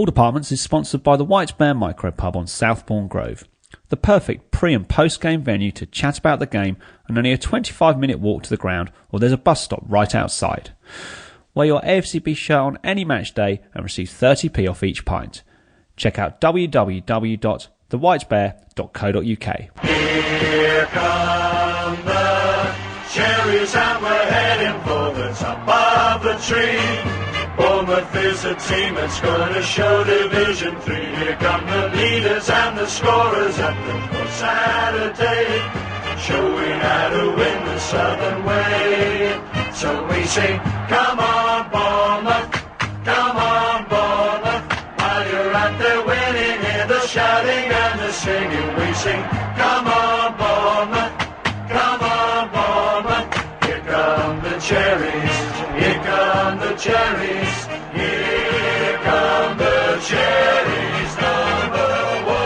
All Departments is sponsored by the White Bear Micro Pub on Southbourne Grove, the perfect pre- and post-game venue to chat about the game and only a 25-minute walk to the ground, or there's a bus stop right outside. Wear your AFCB shirt on any match day and receive 30p off each pint. Check out www.thewhitebear.co.uk. Here come the cherries and we're heading for the top of the tree. Bournemouth is a team that's going to show Division 3. Here come the leaders and the scorers at the fourth Saturday, showing how to win the Southern way. So we sing, come on Bournemouth, come on Bournemouth. While you're out there winning, hear the shouting and the singing. We sing, come on Bournemouth, come on Bournemouth. Here come the Cherries, here come the Cherries. Here come the Cherries, number one.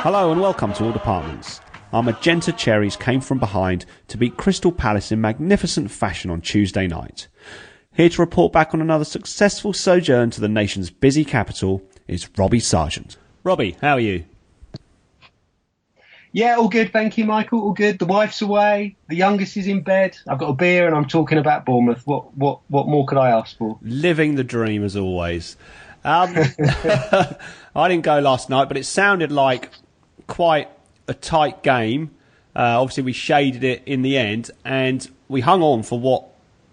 Hello and welcome to All Departments. Our magenta Cherries came from behind to beat Crystal Palace in magnificent fashion on Tuesday night. Here to report back on another successful sojourn to the nation's busy capital is Robbie Sargent. Robbie, how are you? Yeah, all good, thank you, Michael. All good. The wife's away, the youngest is in bed. I've got a beer, and I'm talking about Bournemouth. What more could I ask for? Living the dream as always. I didn't go last night, but it sounded like quite a tight game. Obviously, we shaded it in the end, and we hung on for what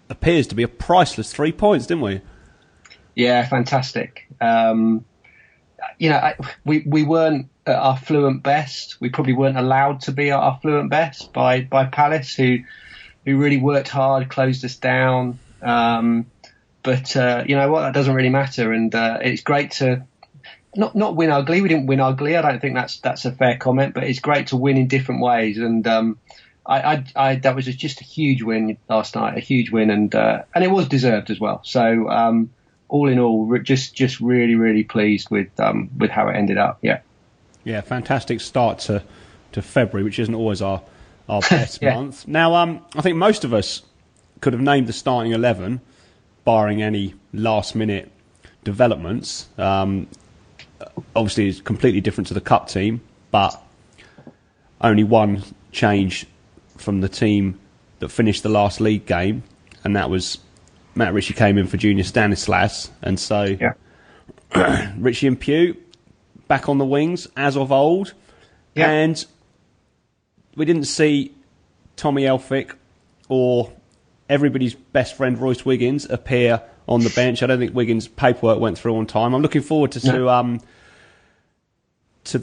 appears to be a priceless 3 points, didn't we? Yeah, fantastic. We weren't at our fluent best. We probably weren't allowed to be at our fluent best by Palace, who really worked hard, closed us down. But you know what? That doesn't really matter, and it's great to not win ugly. We didn't win ugly. I don't think that's a fair comment, but it's great to win in different ways. And that was just a huge win last night, a huge win, and it was deserved as well. So all in all, just really, really pleased with how it ended up. Yeah, fantastic start to February, which isn't always our best month. Now, I think most of us could have named the starting 11, barring any last-minute developments. Obviously, it's completely different to the Cup team, but only one change from the team that finished the last league game, and that was Matt Ritchie came in for Junior Stanislas, and so Ritchie and Pugh back on the wings as of old, and we didn't see Tommy Elphick or everybody's best friend Royce Wiggins appear on the bench. I don't think Wiggins' paperwork went through on time. I'm looking forward to the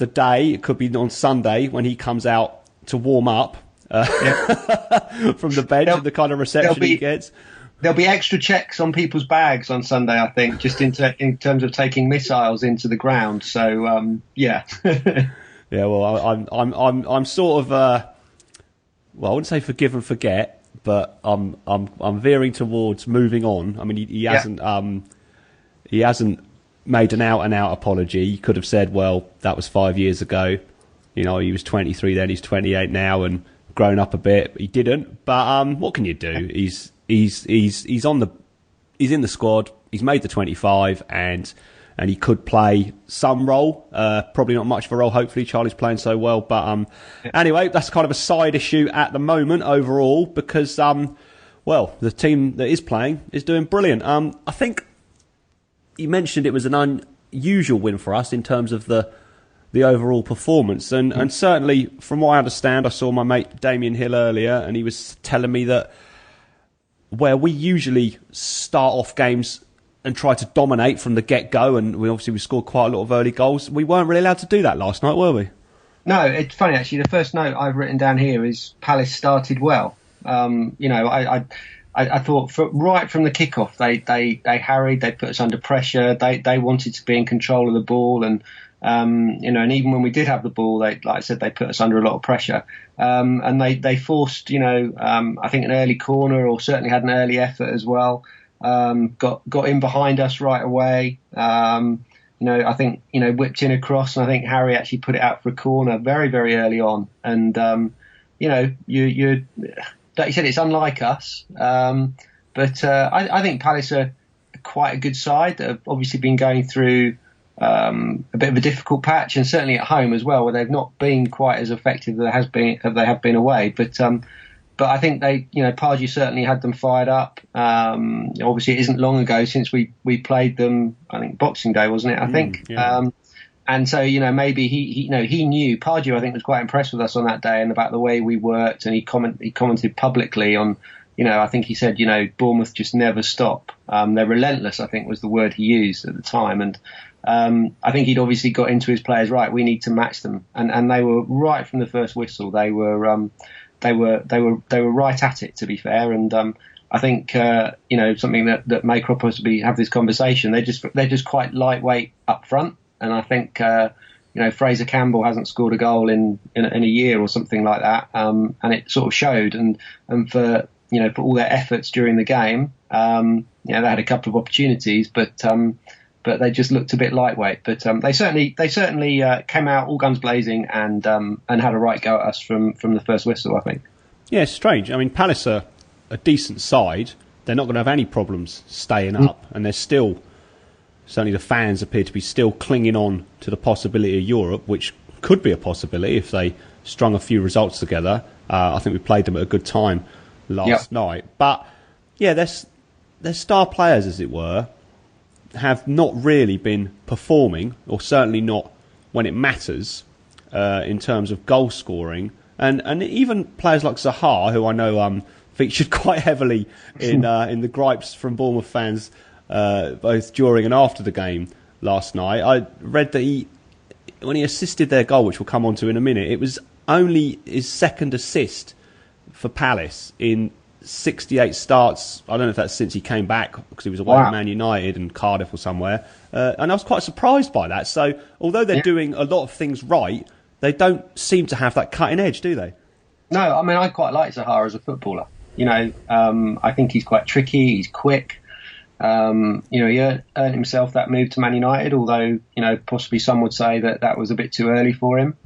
day, it could be on Sunday, when he comes out to warm up from the bench and the kind of reception he gets. There'll be extra checks on people's bags on Sunday, I think, just in terms of taking missiles into the ground. So, yeah. Yeah, well, I'm sort of, well, I wouldn't say forgive and forget, but I'm veering towards moving on. I mean, he hasn't made an out-and-out apology. He could have said, well, that was 5 years ago. You know, he was 23 then, he's 28 now, and grown up a bit. He didn't, but what can you do? He's in the squad. He's made the 25, and he could play some role. Probably not much of a role. Hopefully, Charlie's playing so well. But anyway, that's kind of a side issue at the moment overall, because well, the team that is playing is doing brilliant. I think you mentioned it was an unusual win for us in terms of the overall performance, and certainly from what I understand, I saw my mate Damien Hill earlier, and he was telling me that where we usually start off games and try to dominate from the get-go, and we scored quite a lot of early goals, we weren't really allowed to do that last night, were we? No, it's funny actually. The first note I've written down here is Palace started well. I thought right from the kickoff they harried, they put us under pressure, they wanted to be in control of the ball, and and even when we did have the ball, they put us under a lot of pressure, and they forced I think an early corner, or certainly had an early effort as well. Got in behind us right away. I think whipped in a cross, and I think Harry actually put it out for a corner very, very early on, and you like you said, it's unlike us. But I think Palace are quite a good side that have obviously been going through a bit of a difficult patch, and certainly at home as well, where they've not been quite as effective as they have been away. But I think Pardew certainly had them fired up. Obviously, it isn't long ago since we played them. I think Boxing Day, wasn't it? I think. Yeah. And so, maybe he knew. Pardew, I think, was quite impressed with us on that day and about the way we worked, and he commented publicly on. I think he said, Bournemouth just never stop. They're relentless, I think was the word he used at the time. And I think he'd obviously got into his players right. We need to match them, and they were right from the first whistle. They were right at it, to be fair. And I think something that may crop us to have this conversation. They're just quite lightweight up front, and I think Fraser Campbell hasn't scored a goal in a year or something like that, and it sort of showed. And for all their efforts during the game, they had a couple of opportunities, but they just looked a bit lightweight. But they certainly came out all guns blazing and had a right go at us from the first whistle, I think. Yeah, it's strange. I mean, Palace are a decent side. They're not going to have any problems staying up, and they're still, certainly the fans appear to be still clinging on to the possibility of Europe, which could be a possibility if they strung a few results together. I think we played them at a good time last night. But yeah, their star players, as it were, have not really been performing, or certainly not when it matters, in terms of goal scoring. And even players like Zaha, who I know featured quite heavily in the gripes from Bournemouth fans, both during and after the game last night. I read that when he assisted their goal, which we'll come on to in a minute, it was only his second assist for Palace in 68 starts. I don't know if that's since he came back, because he was away at Man United and Cardiff or somewhere. And I was quite surprised by that. So although they're doing a lot of things right, they don't seem to have that cutting edge, do they? No, I mean, I quite like Zaha as a footballer. I think he's quite tricky. He's quick. He earned himself that move to Man United, although, possibly some would say that was a bit too early for him.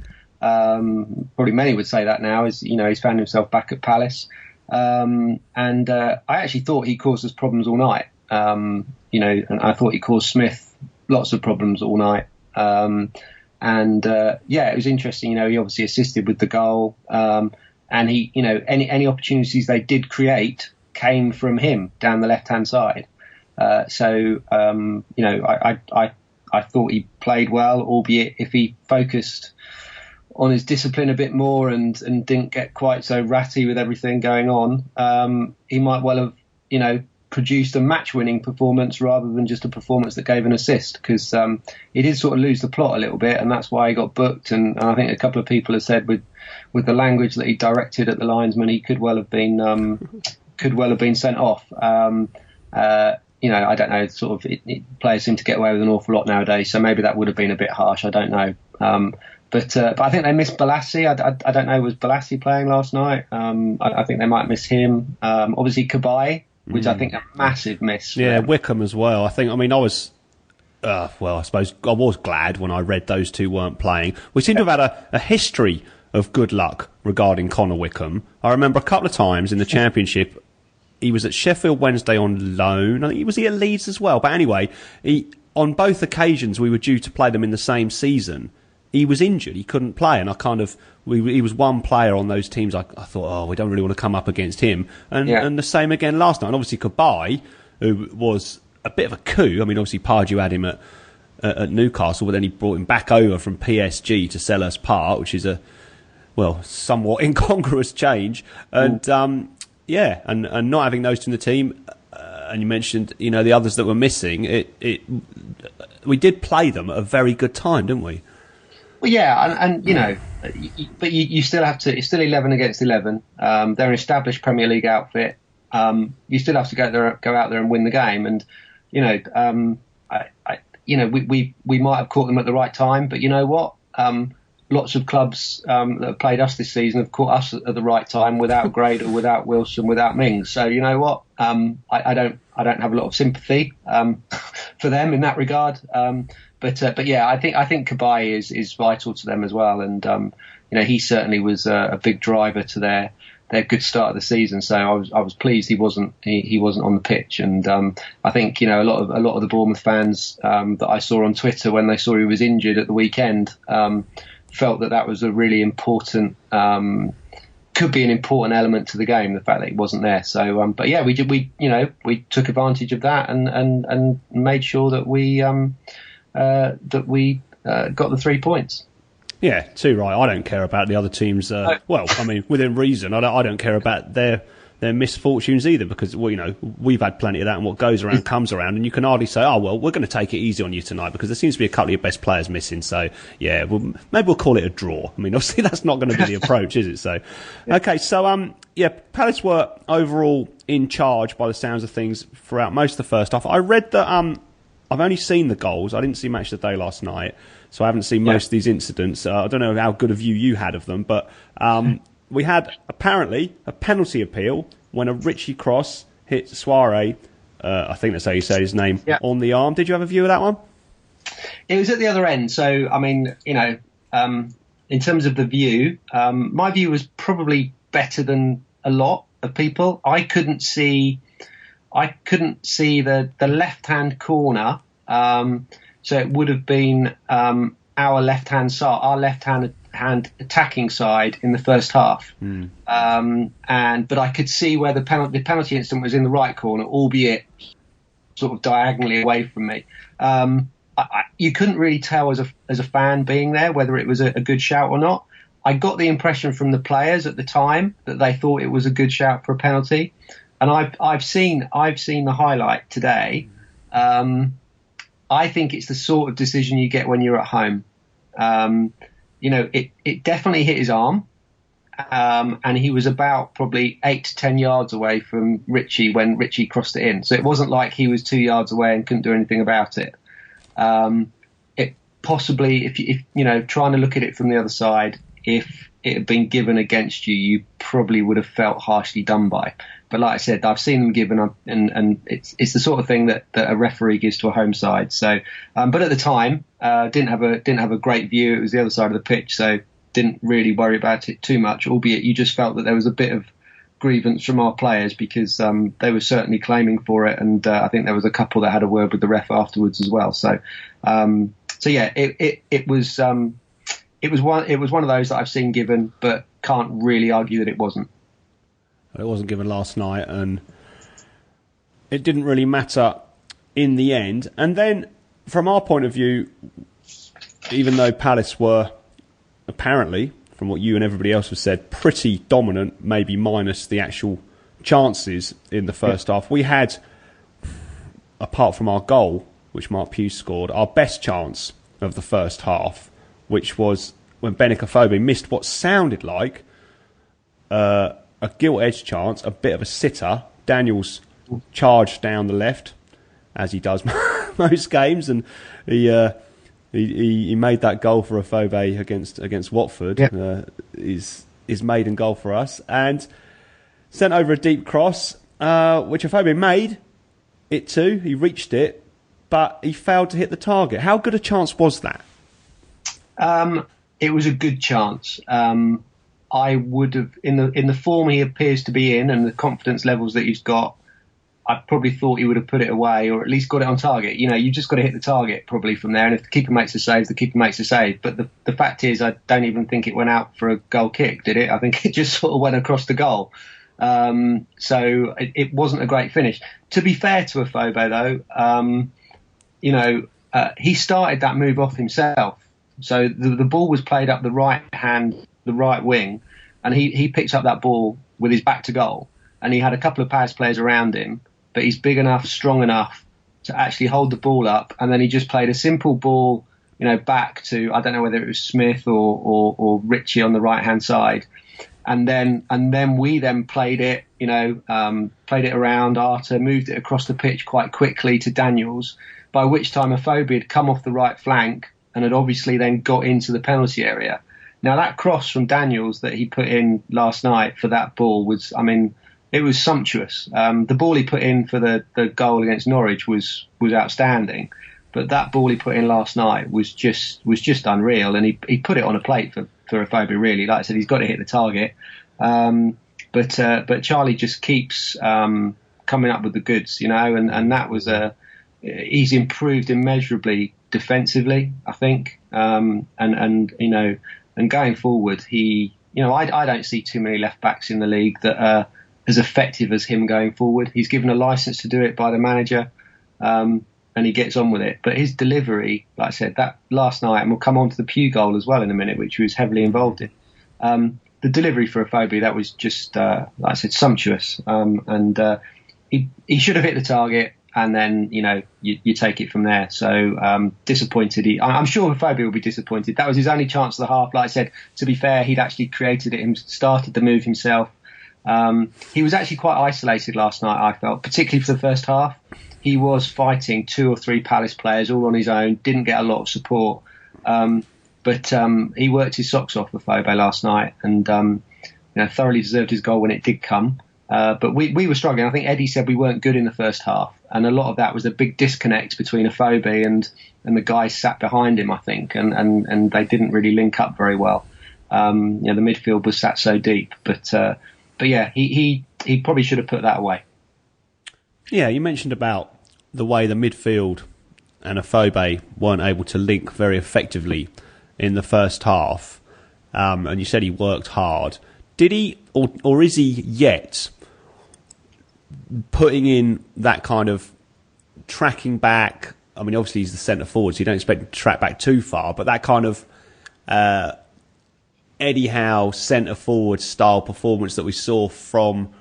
Probably many would say that now, he's found himself back at Palace. And I actually thought he caused us problems all night. And I thought he caused Smith lots of problems all night. It was interesting. He obviously assisted with the goal. And he, any opportunities they did create came from him down the left-hand side. I thought he played well, albeit if he focused on his discipline a bit more and didn't get quite so ratty with everything going on, he might well have, produced a match-winning performance rather than just a performance that gave an assist, because he did sort of lose the plot a little bit, and that's why he got booked. And I think a couple of people have said with the language that he directed at the linesman, he could well have been sent off. I don't know. Sort of, players seem to get away with an awful lot nowadays, so maybe that would have been a bit harsh. I don't know. But I think they missed Balassi. I don't know, was Balassi playing last night? I think they might miss him. Obviously Cabaye, which I think a massive miss. Yeah, Wickham as well. I suppose I was glad when I read those two weren't playing. We seem to have had a history of good luck regarding Connor Wickham. I remember a couple of times in the Championship, he was at Sheffield Wednesday on loan. I think he was at Leeds as well. But anyway, on both occasions we were due to play them in the same season. He was injured. He couldn't play, and he was one player on those teams. I thought, we don't really want to come up against him. And the same again last night. And obviously Cabaye, who was a bit of a coup. I mean, obviously Pardew had him at Newcastle, but then he brought him back over from PSG to Selhurst Park, which is a somewhat incongruous change. And and not having those two in the team. And you mentioned, the others that were missing. We did play them at a very good time, didn't we? Well, yeah, but you still have to. It's still 11 against 11. They're an established Premier League outfit. You still have to go out there and win the game. And we might have caught them at the right time, but you know what? Lots of clubs that have played us this season have caught us at the right time without Gradle, without Wilson, without Mings. So you know what? I don't have a lot of sympathy for them in that regard. But yeah, I think Cabaye is vital to them as well, and he certainly was a big driver to their good start of the season. So I was pleased he wasn't on the pitch, and I think a lot of the Bournemouth fans that I saw on Twitter when they saw he was injured at the weekend felt that was a really important. Could be an important element to the game, the fact that he wasn't there. So, but yeah, we took advantage of that and made sure that we got the 3 points. Yeah, too right. I don't care about the other teams. Well, I mean, within reason, I don't care about their misfortunes either, because we've had plenty of that, and what goes around comes around, and you can hardly say, oh well, we're going to take it easy on you tonight, because there seems to be a couple of your bbest players missing. So yeah, maybe we'll call it a draw. I mean, obviously that's not going to be the approach, is it? So okay, so Palace were overall in charge by the sounds of things throughout most of the first half. I read that I've only seen the goals. I didn't see Match of the Day last night, so I haven't seen most of these incidents. I don't know how good a view you had of them, but we had apparently a penalty appeal when a Richie cross hit Soiree, I think that's how you say his name, on the arm. Did you have a view of that one? It was at the other end. So, I mean, in terms of the view, my view was probably better than a lot of people. I couldn't see the left-hand corner. So it would have been our left-hand side, our left-hand attacking side in the first half. But I could see where the penalty incident was in the right corner, albeit sort of diagonally away from me. You couldn't really tell as a fan being there whether it was a good shout or not. I got the impression from the players at the time that they thought it was a good shout for a penalty, and I've seen the highlight today. I think it's the sort of decision you get when you're at home. It definitely hit his arm, and he was about probably 8 to 10 yards away from Richie when Richie crossed it in. So it wasn't like he was 2 yards away and couldn't do anything about it. It possibly, if trying to look at it from the other side, if it had been given against you, you probably would have felt harshly done by. But like I said, I've seen them given, and it's the sort of thing that a referee gives to a home side. So, but at the time, didn't have a great view. It was the other side of the pitch, so didn't really worry about it too much. Albeit, you just felt that there was a bit of grievance from our players, because they were certainly claiming for it, and I think there was a couple that had a word with the ref afterwards as well. So, yeah, it was one of those that I've seen given, but can't really argue that it wasn't. It wasn't given last night, and it didn't really matter in the end. And then, from our point of view, even though Palace were apparently, from what you and everybody else have said, pretty dominant, maybe minus the actual chances in the first half, we had, apart from our goal, which Mark Pugh scored, our best chance of the first half, which was when Benik Afobe missed what sounded like a gilt-edged chance, a bit of a sitter. Daniels charged down the left, as he does most games, and he made that goal for Afobe against Watford, his maiden goal for us, and sent over a deep cross, which Afobe made it too. He reached it, but he failed to hit the target. How good a chance was that? It was a good chance. I would have, in the form he appears to be in and the confidence levels that he's got, I probably thought he would have put it away, or at least got it on target. You just got to hit the target probably from there. And if the keeper makes a save, the keeper makes a save. But the fact is, I don't even think it went out for a goal kick, did it? I think it just sort of went across the goal. So it wasn't a great finish. To be fair to Afobe though, he started that move off himself. So the ball was played up the right hand, the right wing, and he picked up that ball with his back to goal, and he had a couple of Palace players around him, but he's big enough, strong enough to actually hold the ball up, and then he just played a simple ball, back to, I don't know whether it was Smith or Richie on the right hand side, and then we then played it, played it around. Arter moved it across the pitch quite quickly to Daniels, by which time Afobe had come off the right flank and had obviously then got into the penalty area. Now that cross from Daniels that he put in last night for that ball was, it was sumptuous. The ball he put in for the goal against Norwich was outstanding. But that ball he put in last night was just unreal, and he put it on a plate for Afobe, really. Like I said, he's got to hit the target. But Charlie just keeps coming up with the goods, and that was he's improved immeasurably defensively, I think. And going forward, I don't see too many left backs in the league that are as effective as him going forward. He's given a license to do it by the manager, and he gets on with it. But his delivery, like I said, that last night, and we'll come on to the Pew goal as well in a minute, which he was heavily involved in. The delivery for Afobe, that was just, like I said, sumptuous. He should have hit the target, and then, you take it from there. So disappointed. I'm sure Afobe will be disappointed. That was his only chance of the half. Like I said, to be fair, he'd actually created it and started the move himself. He was actually quite isolated last night, I felt, particularly for the first half. He was fighting 2 or 3 Palace players all on his own, didn't get a lot of support. But he worked his socks off with Afobe last night, and thoroughly deserved his goal when it did come. But we were struggling. I think Eddie said we weren't good in the first half, and a lot of that was a big disconnect between Afobe and the guys sat behind him, I think, and they didn't really link up very well. The midfield was sat so deep, but yeah, he probably should have put that away. Yeah, you mentioned about the way the midfield and Afobe weren't able to link very effectively in the first half, and you said he worked hard. Did he, or is he yet putting in that kind of tracking back? I mean, obviously he's the centre forward, so you don't expect him to track back too far, but that kind of Eddie Howe centre forward style performance that we saw from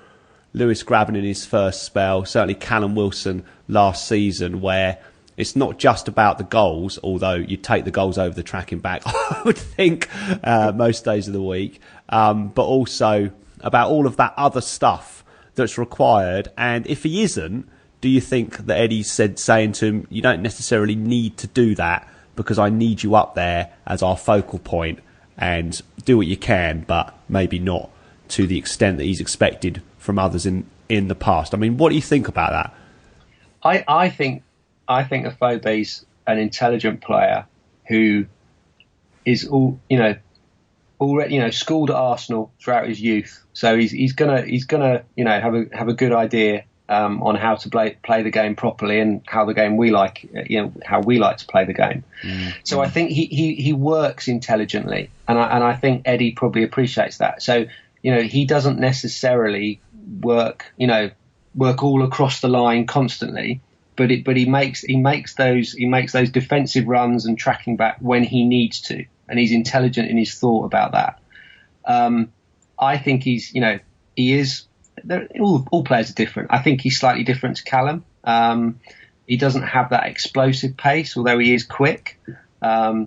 Lewis Grabban in his first spell, certainly Callum Wilson last season, where it's not just about the goals, although you take the goals over the tracking back, I would think, most days of the week, but also about all of that other stuff that's required. And if he isn't, do you think that Eddie's saying to him, you don't necessarily need to do that because I need you up there as our focal point, and do what you can, but maybe not to the extent that he's expected from others in the past? I mean, what do you think about that? I think Afobe's an intelligent player who is already schooled at Arsenal throughout his youth, so he's gonna have a good idea on how to play the game properly, and how the game how we like to play the game. So I think he works intelligently, and I think Eddie probably appreciates that. So he doesn't necessarily work all across the line constantly, but he makes those defensive runs and tracking back when he needs to, and he's intelligent in his thought about that. I think he is. All players are different. I think he's slightly different to Callum. He doesn't have that explosive pace, although he is quick.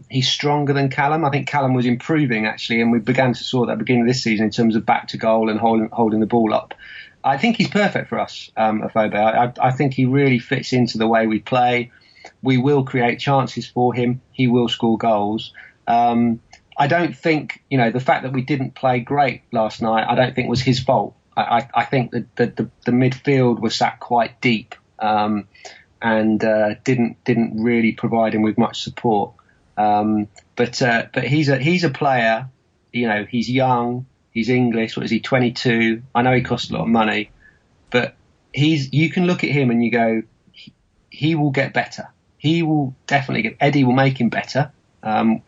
He's stronger than Callum. I think Callum was improving, actually, and we began to saw that at the beginning of this season in terms of back to goal and holding the ball up. I think he's perfect for us, Afobe. I think he really fits into the way we play. We will create chances for him. He will score goals. I don't think, the fact that we didn't play great last night, I don't think was his fault. I think that the midfield was sat quite deep, and didn't really provide him with much support. But he's a player. He's young. He's English. What is he? 22. I know he costs a lot of money, but you can look at him and you go, he will get better. He will definitely Eddie will make him better.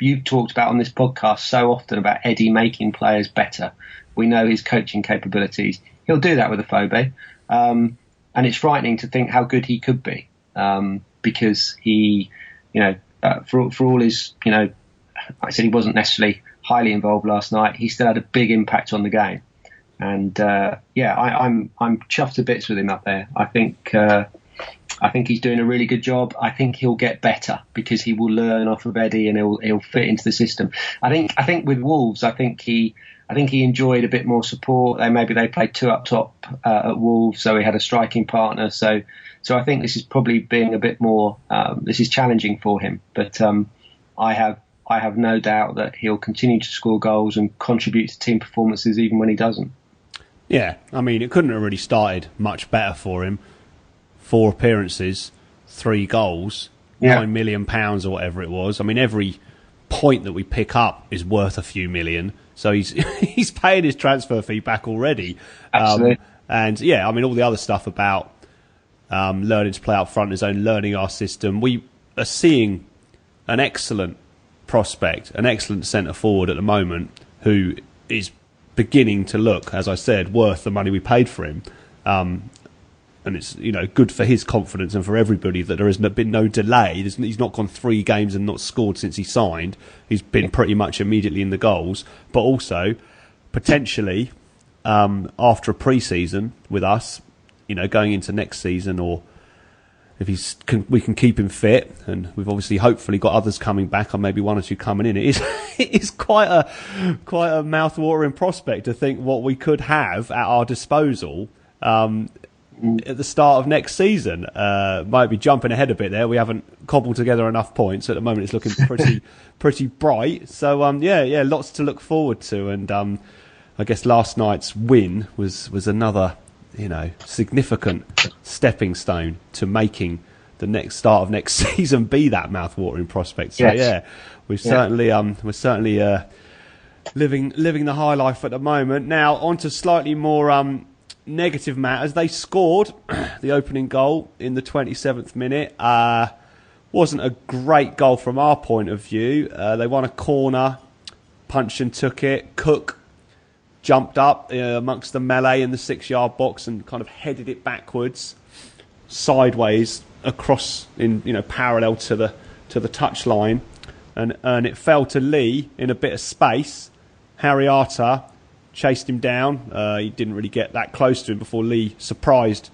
You've talked about on this podcast so often about Eddie making players better. We know his coaching capabilities. He'll do that with Afobe. And it's frightening to think how good he could be. Because he, for all his, I said he wasn't necessarily highly involved last night. He still had a big impact on the game. And, I'm chuffed to bits with him up there. I think he's doing a really good job. I think he'll get better because he will learn off of Eddie and he'll fit into the system. I think with Wolves, I think he enjoyed a bit more support. Maybe they played 2 up top at Wolves, so he had a striking partner. So I think this is probably being a bit more. This is challenging for him, but I have no doubt that he'll continue to score goals and contribute to team performances even when he doesn't. Yeah, I mean, it couldn't have really started much better for him. 4 appearances, 3 goals. £9 million or whatever it was. I mean, every point that we pick up is worth a few million. So he's paying his transfer fee back already. Absolutely. And yeah, I mean, all the other stuff about learning to play up front on his own, learning our system. We are seeing an excellent prospect, an excellent centre forward at the moment, who is beginning to look, as I said, worth the money we paid for him. And it's, you know, good for his confidence and for everybody that there has been no delay. He's not gone 3 games and not scored since he signed. He's been pretty much immediately in the goals. But also, potentially, after a pre-season with us, you know, going into next season, or if we can keep him fit, and we've obviously hopefully got others coming back, or maybe 1 or 2 coming in. It is quite a mouth-watering prospect to think what we could have at our disposal at the start of next season. Might be jumping ahead a bit there. We haven't cobbled together enough points at the moment. It's looking pretty bright. So yeah, lots to look forward to. And I guess last night's win was another, you know, significant stepping stone to making the next start of next season be that mouth-watering prospect. So yeah, we're certainly living the high life at the moment. Now on to slightly more negative matters. They scored the opening goal in the 27th minute. Wasn't a great goal from our point of view. They won a corner, punched and took it. Cook jumped up amongst the melee in the 6-yard box and kind of headed it backwards, sideways across in, you know, parallel to the touch line, and it fell to Lee in a bit of space. Harry Arter chased him down. He didn't really get that close to him before Lee surprised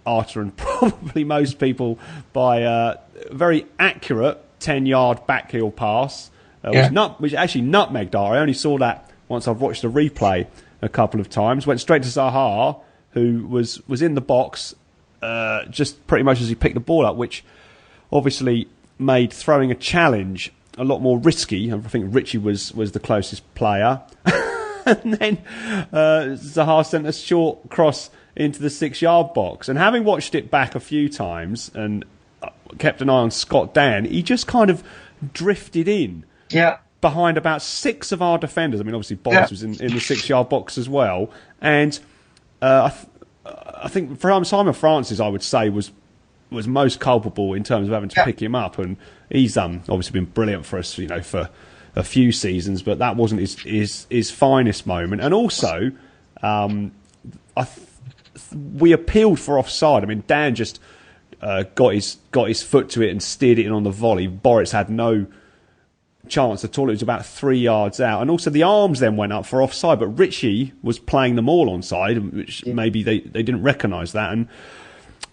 Arter and probably most people by a very accurate 10-yard backheel pass, which actually nutmegged Arter. I only saw that once I've watched the replay a couple of times. Went straight to Zaha, who was in the box just pretty much as he picked the ball up, which obviously made throwing a challenge a lot more risky. I think Richie was the closest player. And then Zaha sent a short cross into the 6-yard box. And having watched it back a few times and kept an eye on Scott Dan, he just kind of drifted in behind about 6 of our defenders. I mean, obviously Boris was in the 6-yard box as well. And I think Simon Francis, I would say, was most culpable in terms of having to pick him up. And he's obviously been brilliant for us, you know, for a few seasons, but that wasn't his finest moment. And also, we appealed for offside. I mean, Dan just got his foot to it and steered it in on the volley. Boris had no chance at all. It was about 3 yards out. And also the arms then went up for offside, but Richie was playing them all onside, which maybe they didn't recognise that. And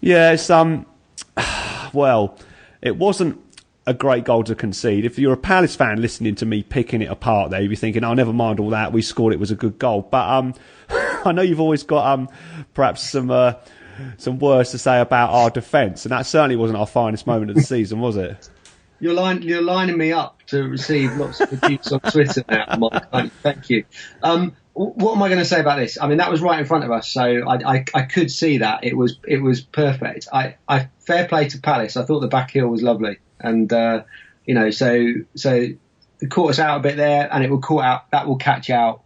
yeah, it's well, it wasn't a great goal to concede. If you're a Palace fan listening to me picking it apart there, you'd be thinking, oh, never mind all that, we scored, it was a good goal. But I know you've always got perhaps some words to say about our defence, and that certainly wasn't our finest moment of the season, was it? You're lining me up to receive lots of abuse on Twitter now, Mike. Thank you. What am I going to say about this? I mean, that was right in front of us, so I could see that. It was perfect. I fair play to Palace. I thought the back heel was lovely. And you know, so it caught us out a bit there, and it will catch out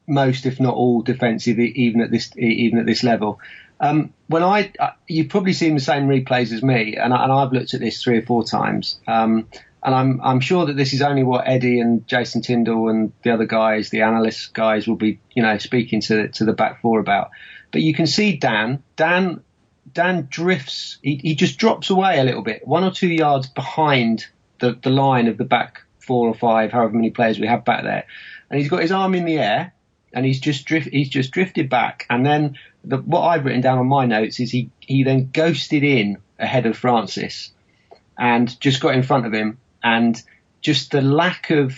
most, if not all, defensive, even at this level. When you've probably seen the same replays as me, and I've looked at this 3 or 4 times, and I'm sure that this is only what Eddie and Jason Tyndall and the other guys, the analyst guys, will be, you know, speaking to the back four about. But you can see Dan drifts. He just drops away a little bit, 1 or 2 yards behind the line of the back 4 or 5, however many players we have back there, and he's got his arm in the air, and he's just drifted back. And then what I've written down on my notes is he then ghosted in ahead of Francis and just got in front of him, and just the lack of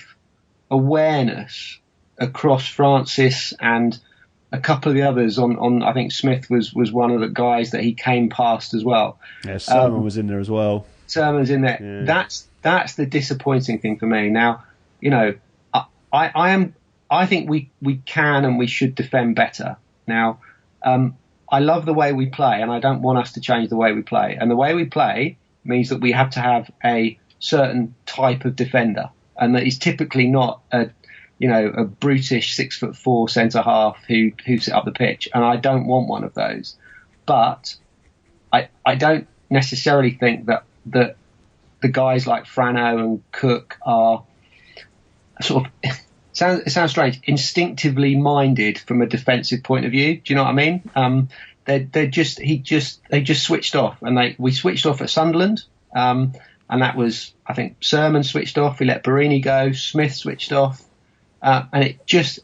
awareness across Francis and a couple of the others on I think Smith was one of the guys that he came past as well. Yeah, Sermon was in there as well. Sermon's in there. Yeah. That's the disappointing thing for me. Now, you know, I think we can and we should defend better. Now, I love the way we play, and I don't want us to change the way we play. And the way we play means that we have to have a certain type of defender, and that he's typically not a brutish 6'4" centre half who hoops it up the pitch, and I don't want one of those. But I don't necessarily think that the guys like Frano and Cook are sort of it sounds strange, instinctively minded from a defensive point of view. Do you know what I mean? They just switched off, and we switched off at Sunderland, and that was, I think, Sermon switched off. We let Barini go. Smith switched off, and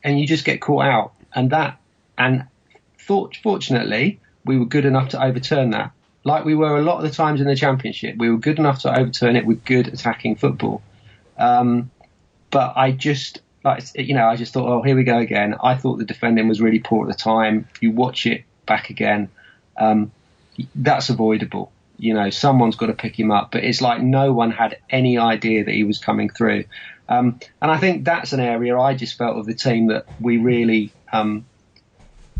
you just get caught out, and fortunately we were good enough to overturn that. Like we were a lot of the times in the Championship, we were good enough to overturn it with good attacking football. But I just thought, oh, here we go again. I thought the defending was really poor at the time. You watch it back again, that's avoidable. Someone's got to pick him up, but it's like no one had any idea that he was coming through. And I think that's an area I just felt of the team that we really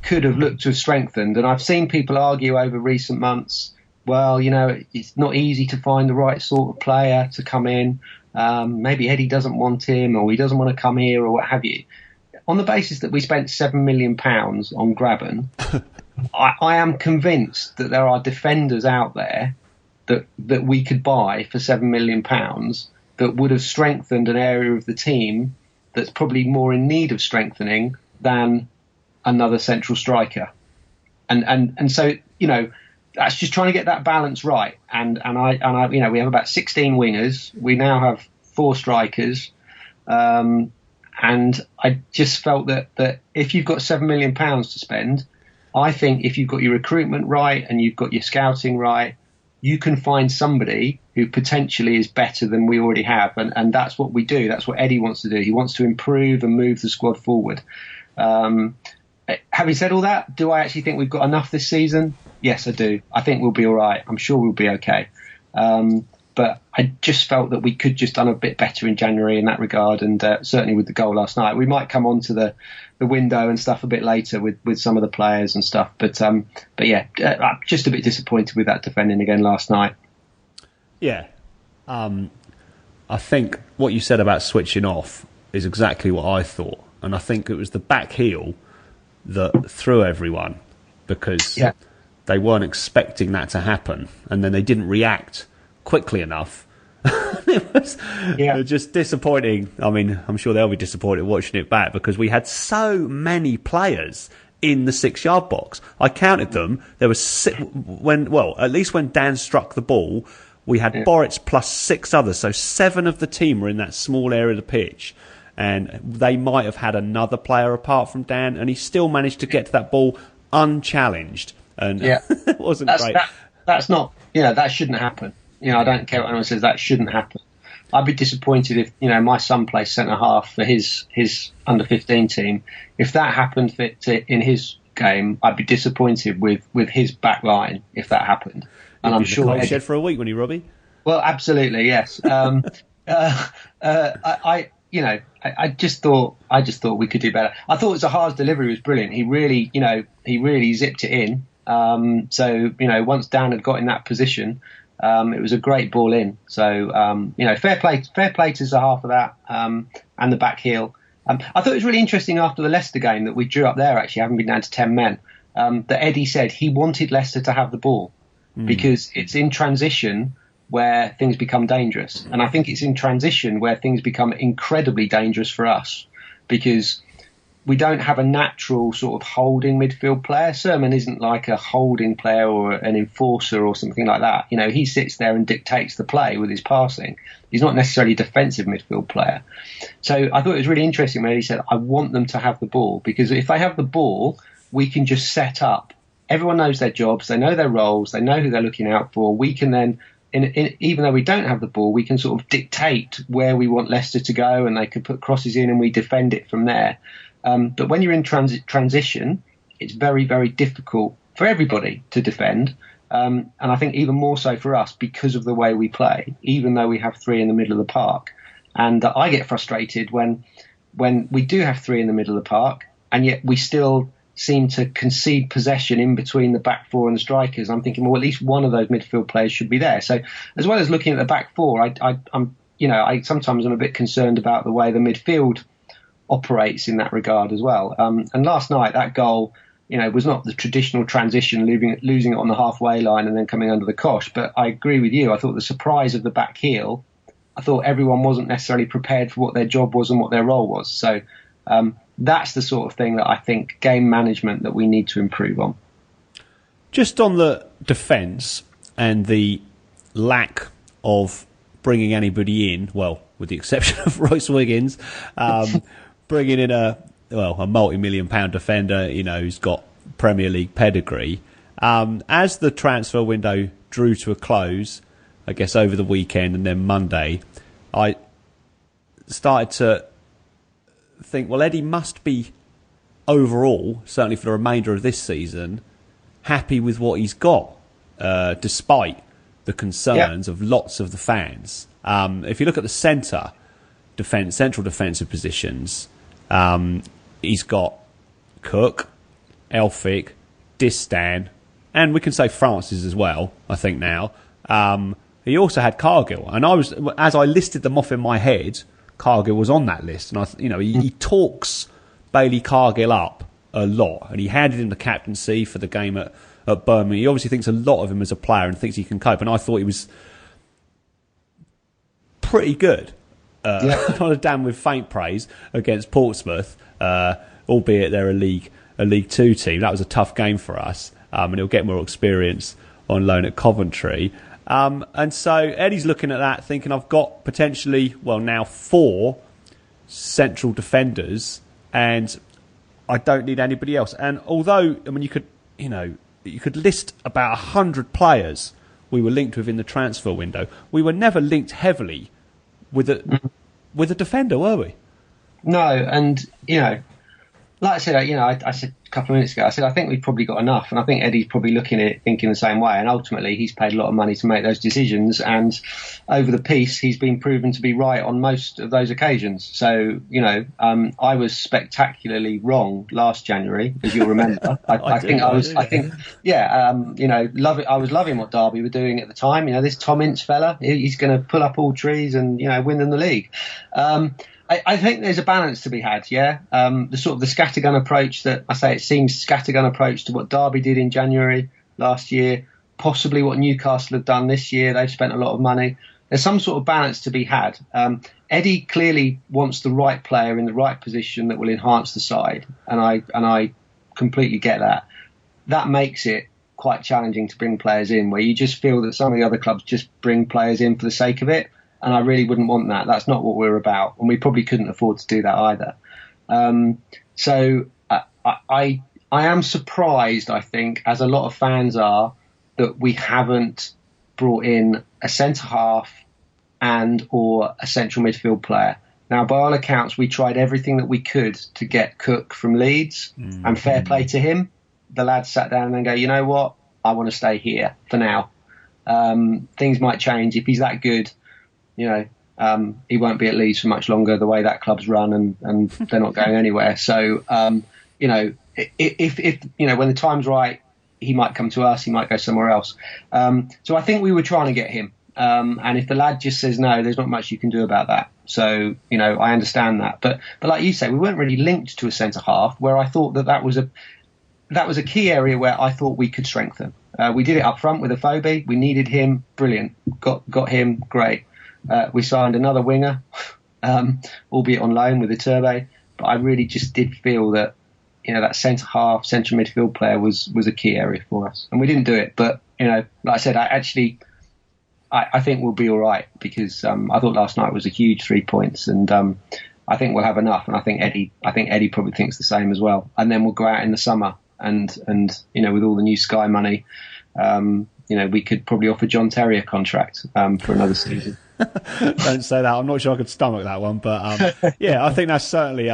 could have looked to have strengthened. And I've seen people argue over recent months, well, it's not easy to find the right sort of player to come in. Maybe Eddie doesn't want him, or he doesn't want to come here, or what have you. On the basis that we spent £7 million on Graben, I am convinced that there are defenders out there that we could buy for £7 million that would have strengthened an area of the team that's probably more in need of strengthening than another central striker. And so, that's just trying to get that balance right. And I we have about 16 wingers. We now have 4 strikers. And I just felt that if you've got £7 million to spend, I think if you've got your recruitment right and you've got your scouting right, you can find somebody who potentially is better than we already have. And that's what we do. That's what Eddie wants to do. He wants to improve and move the squad forward. Having said all that, do I actually think we've got enough this season? Yes, I do. I think we'll be all right. I'm sure we'll be okay. But I just felt that we could just done a bit better in January in that regard, and certainly with the goal last night. We might come on to the window and stuff a bit later with some of the players and stuff. But yeah, I'm just a bit disappointed with that defending again last night. Yeah. I think what you said about switching off is exactly what I thought. And I think it was the back heel that threw everyone, because they weren't expecting that to happen, and then they didn't react quickly enough. It was just disappointing. I mean, I'm sure they'll be disappointed watching it back, because we had so many players in the 6-yard box. I counted them. There was at least when Dan struck the ball, we had Boritz plus 6 others, so 7 of the team were in that small area of the pitch. And they might have had another player apart from Dan, and he still managed to get to that ball unchallenged. And it wasn't great. That's not, that shouldn't happen. I don't care what anyone says, that shouldn't happen. I'd be disappointed if, my son plays centre half for his under 15 team. If that happened in his game, I'd be disappointed with his back line if that happened. And I'm sure Eddie shed for a week, when he, Robbie? Well, absolutely, yes. I just thought we could do better. I thought Zaha's delivery was brilliant. He really zipped it in. So once Dan had got in that position, it was a great ball in. So fair play to Zaha for that, and the back heel. I thought it was really interesting after the Leicester game that we drew up there, actually having been down to 10 men, that Eddie said he wanted Leicester to have the ball because it's in transition where things become dangerous. And I think it's in transition where things become incredibly dangerous for us, because we don't have a natural sort of holding midfield player. Sermon isn't like a holding player or an enforcer or something like that. He sits there and dictates the play with his passing. He's not necessarily a defensive midfield player. So I thought it was really interesting when he said, I want them to have the ball, because if they have the ball, we can just set up. Everyone knows their jobs. They know their roles. They know who they're looking out for. We can then, even though we don't have the ball, we can sort of dictate where we want Leicester to go, and they can put crosses in and we defend it from there. But when you're in transition, it's very, very difficult for everybody to defend. And I think even more so for us because of the way we play, even though we have 3 in the middle of the park. And I get frustrated when we do have 3 in the middle of the park, and yet we still seem to concede possession in between the back four and the strikers. I'm thinking, well, at least one of those midfield players should be there. So as well as looking at the back four, I sometimes I'm a bit concerned about the way the midfield operates in that regard as well. And last night, that goal, was not the traditional transition, losing it on the halfway line and then coming under the cosh. But I agree with you. I thought the surprise of the back heel, I thought everyone wasn't necessarily prepared for what their job was and what their role was. So that's the sort of thing that I think game management that we need to improve on. Just on the defence and the lack of bringing anybody in, well, with the exception of Royce Wiggins, bringing in a multi-million-pound defender, who's got Premier League pedigree. As the transfer window drew to a close, I guess over the weekend and then Monday, I started to think, well, Eddie must be overall, certainly for the remainder of this season, happy with what he's got, despite the concerns of lots of the fans. If you look at the central defensive positions, he's got Cook, Elphick, Distan, and we can say Francis as well, I think now. He also had Cargill, and as I listed them off in my head, Cargill was on that list, and he talks Bailey Cargill up a lot, and he handed him the captaincy for the game at Birmingham. He obviously thinks a lot of him as a player and thinks he can cope, and I thought he was pretty good. Not a damn with faint praise against Portsmouth, albeit they're a League Two team. That was a tough game for us, and he'll get more experience on loan at Coventry. And so Eddie's looking at that, thinking I've got potentially, now 4 central defenders, and I don't need anybody else. And although, you could list about 100 players we were linked with in the transfer window, we were never linked heavily with a defender, were we? No, and like I said, I said a couple of minutes ago, I think we've probably got enough, and I think Eddie's probably looking at it, thinking the same way. And ultimately, he's paid a lot of money to make those decisions, and over the piece, he's been proven to be right on most of those occasions. So, I was spectacularly wrong last January, as you'll remember. I was loving what Derby were doing at the time. This Tom Ince fella, he's going to pull up all trees and win them the league. I think there's a balance to be had, the sort of the scattergun approach that I say, it seems scattergun approach to what Derby did in January last year, possibly what Newcastle have done this year. They've spent a lot of money. There's some sort of balance to be had. Eddie clearly wants the right player in the right position that will enhance the side, and I completely get that. That makes it quite challenging to bring players in, where you just feel that some of the other clubs just bring players in for the sake of it. And I really wouldn't want that. That's not what we're about. And we probably couldn't afford to do that either. So I am surprised, I think, as a lot of fans are, that we haven't brought in a centre-half and or a central midfield player. Now, by all accounts, we tried everything that we could to get Cook from Leeds, and fair play to him. The lads sat down and then go, you know what? I want to stay here for now. Things might change. If he's that good, he won't be at Leeds for much longer, the way that club's run, and they're not going anywhere. So, if when the time's right, he might come to us, he might go somewhere else. So I think we were trying to get him. And if the lad just says no, there's not much you can do about that. So, I understand that. But like you say, we weren't really linked to a centre-half, where I thought that was a key area where I thought we could strengthen. We did it up front with Afobe. We needed him. Brilliant. Got him. Great. We signed another winger, albeit on loan with Iturbe, but I really just did feel that, that centre-half, central midfield player was a key area for us. And we didn't do it, but, like I said, I think we'll be all right, because I thought last night was a huge 3 points, and I think we'll have enough, and I think Eddie probably thinks the same as well. And then we'll go out in the summer, and with all the new Sky money, we could probably offer John Terry a contract for another season. Don't say that. I'm not sure I could stomach that one, but I think that's certainly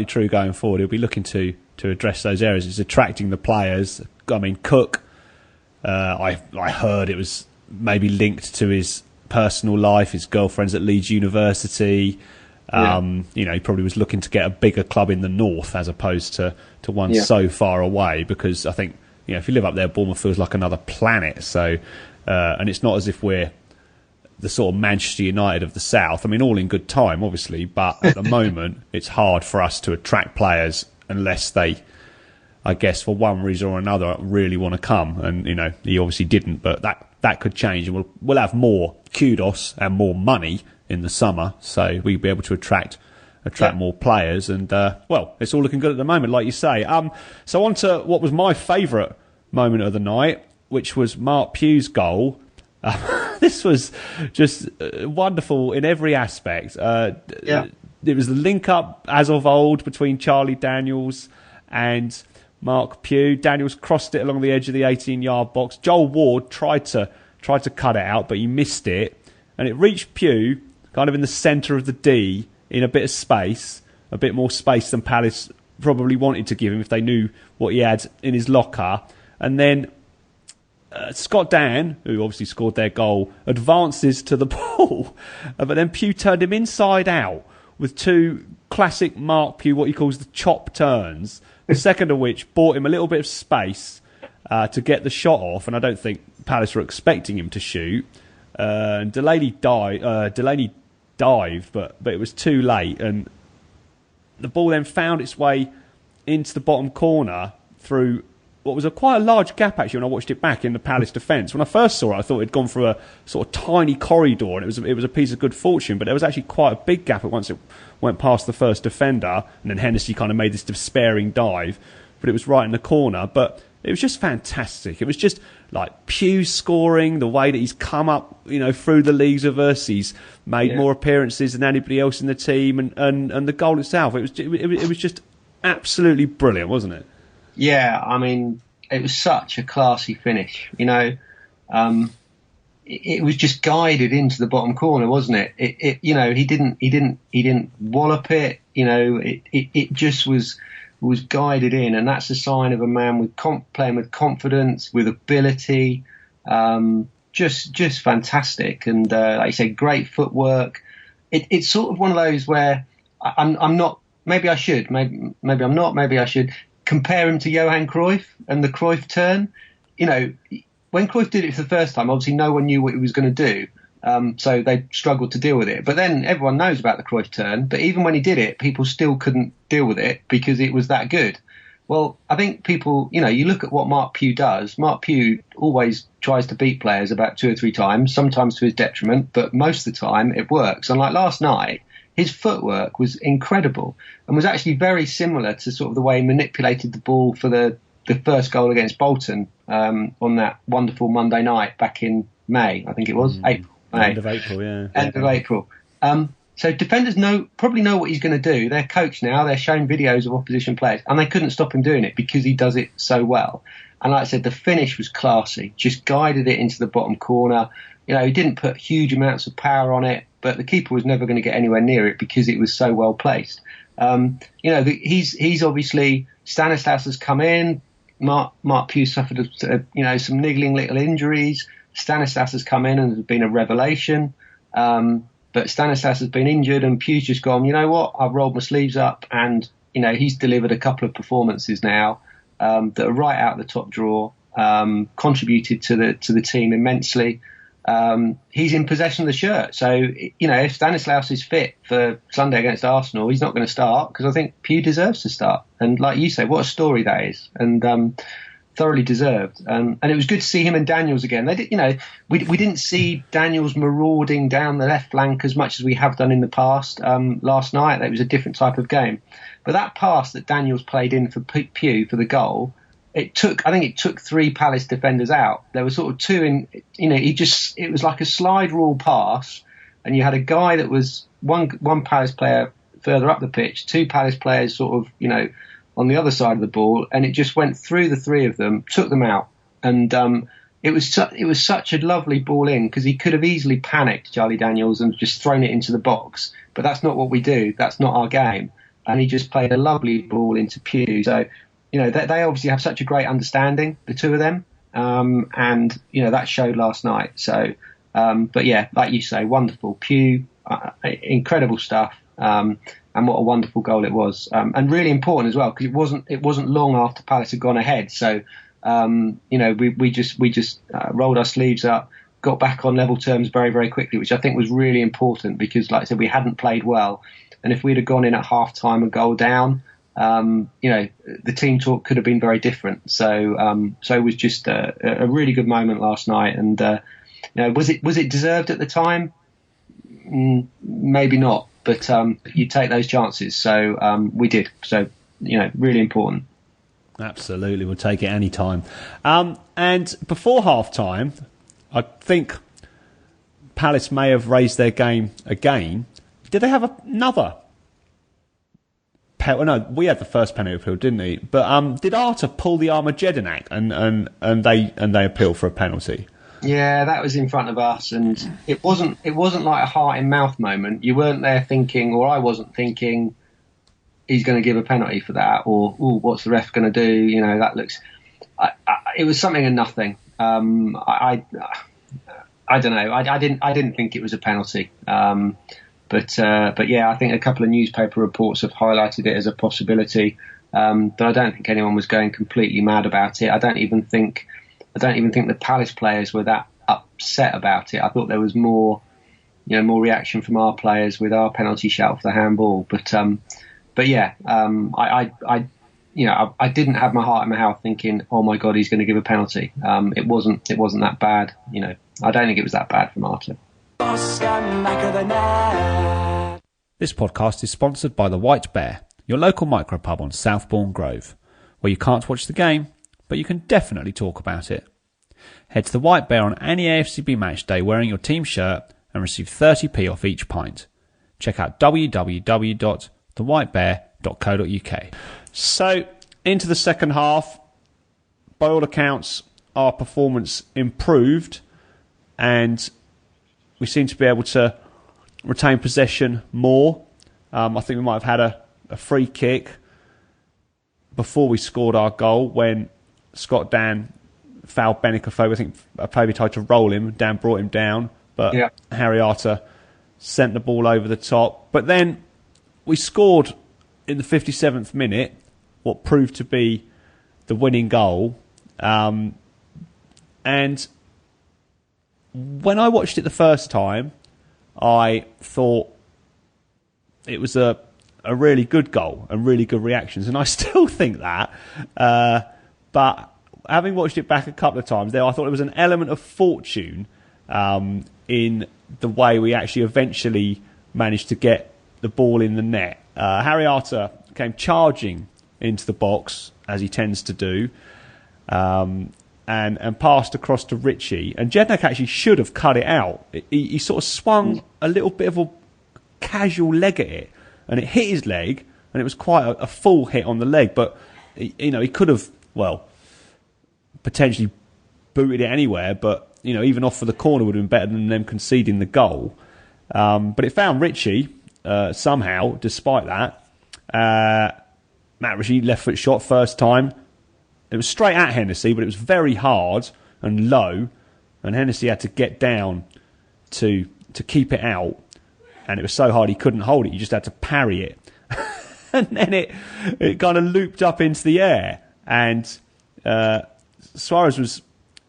true going forward. He'll be looking to address those areas. It's attracting the players. I mean, Cook, I heard it was maybe linked to his personal life, his girlfriend's at Leeds University. He probably was looking to get a bigger club in the north as opposed to one so far away, because I think, if you live up there, Bournemouth feels like another planet. So, and it's not as if we're the sort of Manchester United of the south. I mean, all in good time, obviously, but at the moment, it's hard for us to attract players unless they, I guess, for one reason or another, really want to come. And, he obviously didn't, but that could change. And we'll have more kudos and more money in the summer, so we'll be able to attract more players. And, it's all looking good at the moment, like you say. So on to what was my favourite moment of the night, which was Mark Pugh's goal. This was just wonderful in every aspect. It was the link-up, as of old, between Charlie Daniels and Mark Pugh. Daniels crossed it along the edge of the 18-yard box. Joel Ward tried to cut it out, but he missed it. And it reached Pugh kind of in the centre of the D, in a bit of space, a bit more space than Palace probably wanted to give him if they knew what he had in his locker. And then Scott Dan, who obviously scored their goal, advances to the ball, but then Pugh turned him inside out with two classic Mark Pugh, what he calls the chop turns, the second of which bought him a little bit of space to get the shot off, and I don't think Palace were expecting him to shoot. And Delaney dived, but it was too late, and the ball then found its way into the bottom corner through what was quite a large gap, actually, when I watched it back in the Palace defence. When I first saw it, I thought it had gone through a sort of tiny corridor, and it was a piece of good fortune, but there was actually quite a big gap once it went past the first defender, and then Hennessy kind of made this despairing dive, but it was right in the corner. But it was just fantastic. It was just like Pugh scoring, the way that he's come up, through the leagues of us. He's made more appearances than anybody else in the team, and the goal itself, it was just absolutely brilliant, wasn't it? Yeah, I mean, it was such a classy finish. It was just guided into the bottom corner, wasn't it? He didn't wallop it. It just was guided in, and that's a sign of a man with playing with confidence, with ability. Just fantastic, and like you said, great footwork. It's sort of one of those where I'm not. Maybe I should. Maybe I'm not. Maybe I should compare him to Johan Cruyff and the Cruyff turn. When Cruyff did it for the first time, obviously no one knew what he was going to do. So they struggled to deal with it. But then everyone knows about the Cruyff turn. But even when he did it, people still couldn't deal with it because it was that good. Well, I think people, you look at what Mark Pugh does. Mark Pugh always tries to beat players about 2 or 3 times, sometimes to his detriment, but most of the time it works. And like last night, his footwork was incredible and was actually very similar to sort of the way he manipulated the ball for the first goal against Bolton on that wonderful Monday night back in May, I think it was. April. End of April, yeah. End of April. So defenders probably know what he's going to do. They're coached now. They're showing videos of opposition players, and they couldn't stop him doing it because he does it so well. And like I said, the finish was classy. Just guided it into the bottom corner. He didn't put huge amounts of power on it, but the keeper was never going to get anywhere near it because it was so well placed. He's obviously, Stanislas has come in. Mark Pugh suffered some niggling little injuries. Stanislas has come in and has been a revelation. But Stanislas has been injured, and Pugh's just gone, you know what, I've rolled my sleeves up, and he's delivered a couple of performances now that are right out of the top drawer, contributed to the team immensely. He's in possession of the shirt. So, if Stanislas is fit for Sunday against Arsenal, he's not going to start because I think Pugh deserves to start. And like you say, what a story that is. And thoroughly deserved. And it was good to see him and Daniels again. They did, we didn't see Daniels marauding down the left flank as much as we have done in the past. Last night, it was a different type of game. But that pass that Daniels played in for Pugh for the goal, I think it took 3 Palace defenders out. There were sort of 2 in, it was like a slide rule pass, and you had a guy that was one Palace player further up the pitch, 2 Palace players sort of, on the other side of the ball, and it just went through the 3 of them, took them out. And it was such a lovely ball in, because he could have easily panicked, Charlie Daniels, and just thrown it into the box. But that's not what we do. That's not our game. And he just played a lovely ball into Pugh. So, they obviously have such a great understanding, the 2 of them. And, that showed last night. So, but yeah, like you say, wonderful. Pugh, incredible stuff. And what a wonderful goal it was, and really important as well, because it wasn't long after Palace had gone ahead. So we just rolled our sleeves up, got back on level terms very, very quickly, which I think was really important, because, like I said, we hadn't played well, and if we'd have gone in at half time a goal down, the team talk could have been very different. So it was just a really good moment last night, and was it deserved at the time? Maybe not. But you take those chances, so we did. So, really important. Absolutely, we'll take it any time. And before half-time, I think Palace may have raised their game again. Did they have another penalty? No, we had the first penalty appeal, didn't we? But did Arta pull the Armageddon Act and they appeal for a penalty? Yeah, that was in front of us, and it wasn't like a heart in mouth moment. You weren't there thinking, or I wasn't thinking, he's going to give a penalty for that, or what's the ref going to do? That looks. It was something and nothing. I don't know. I didn't think it was a penalty. But yeah, I think a couple of newspaper reports have highlighted it as a possibility. But I don't think anyone was going completely mad about it. I don't even think the Palace players were that upset about it. I thought there was more reaction from our players with our penalty shout for the handball. But yeah, I didn't have my heart in my mouth thinking, oh my God, he's going to give a penalty. It wasn't that bad. I don't think it was that bad from Arta. This podcast is sponsored by the White Bear, your local micropub on Southbourne Grove, where you can't watch the game, but you can definitely talk about it. Head to the White Bear on any AFCB match day wearing your team shirt and receive 30p off each pint. Check out www.thewhitebear.co.uk. So, into the second half, by all accounts, our performance improved and we seem to be able to retain possession more. I think we might have had a free kick before we scored our goal when Scott Dan fouled Benik Afobe. I think Afobe tried to roll him. Dan brought him down, but Harry Arta sent the ball over the top. But then we scored in the 57th minute, what proved to be the winning goal. And when I watched it the first time, I thought it was a really good goal and really good reactions, and I still think that. But having watched it back a couple of times there, I thought there was an element of fortune in the way we actually eventually managed to get the ball in the net. Harry Arta came charging into the box, as he tends to do, and passed across to Ritchie. And Jednak actually should have cut it out. He sort of swung a little bit of a casual leg at it, and it hit his leg, and it was quite a full hit on the leg. But he could have, potentially booted it anywhere. But even off for the corner would have been better than them conceding the goal. But it found Ritchie somehow, despite that. Matt Ritchie, left foot shot first time. It was straight at Hennessy, but it was very hard and low, and Hennessy had to get down to keep it out, and it was so hard he couldn't hold it. You just had to parry it, and then it kind of looped up into the air, and Suarez was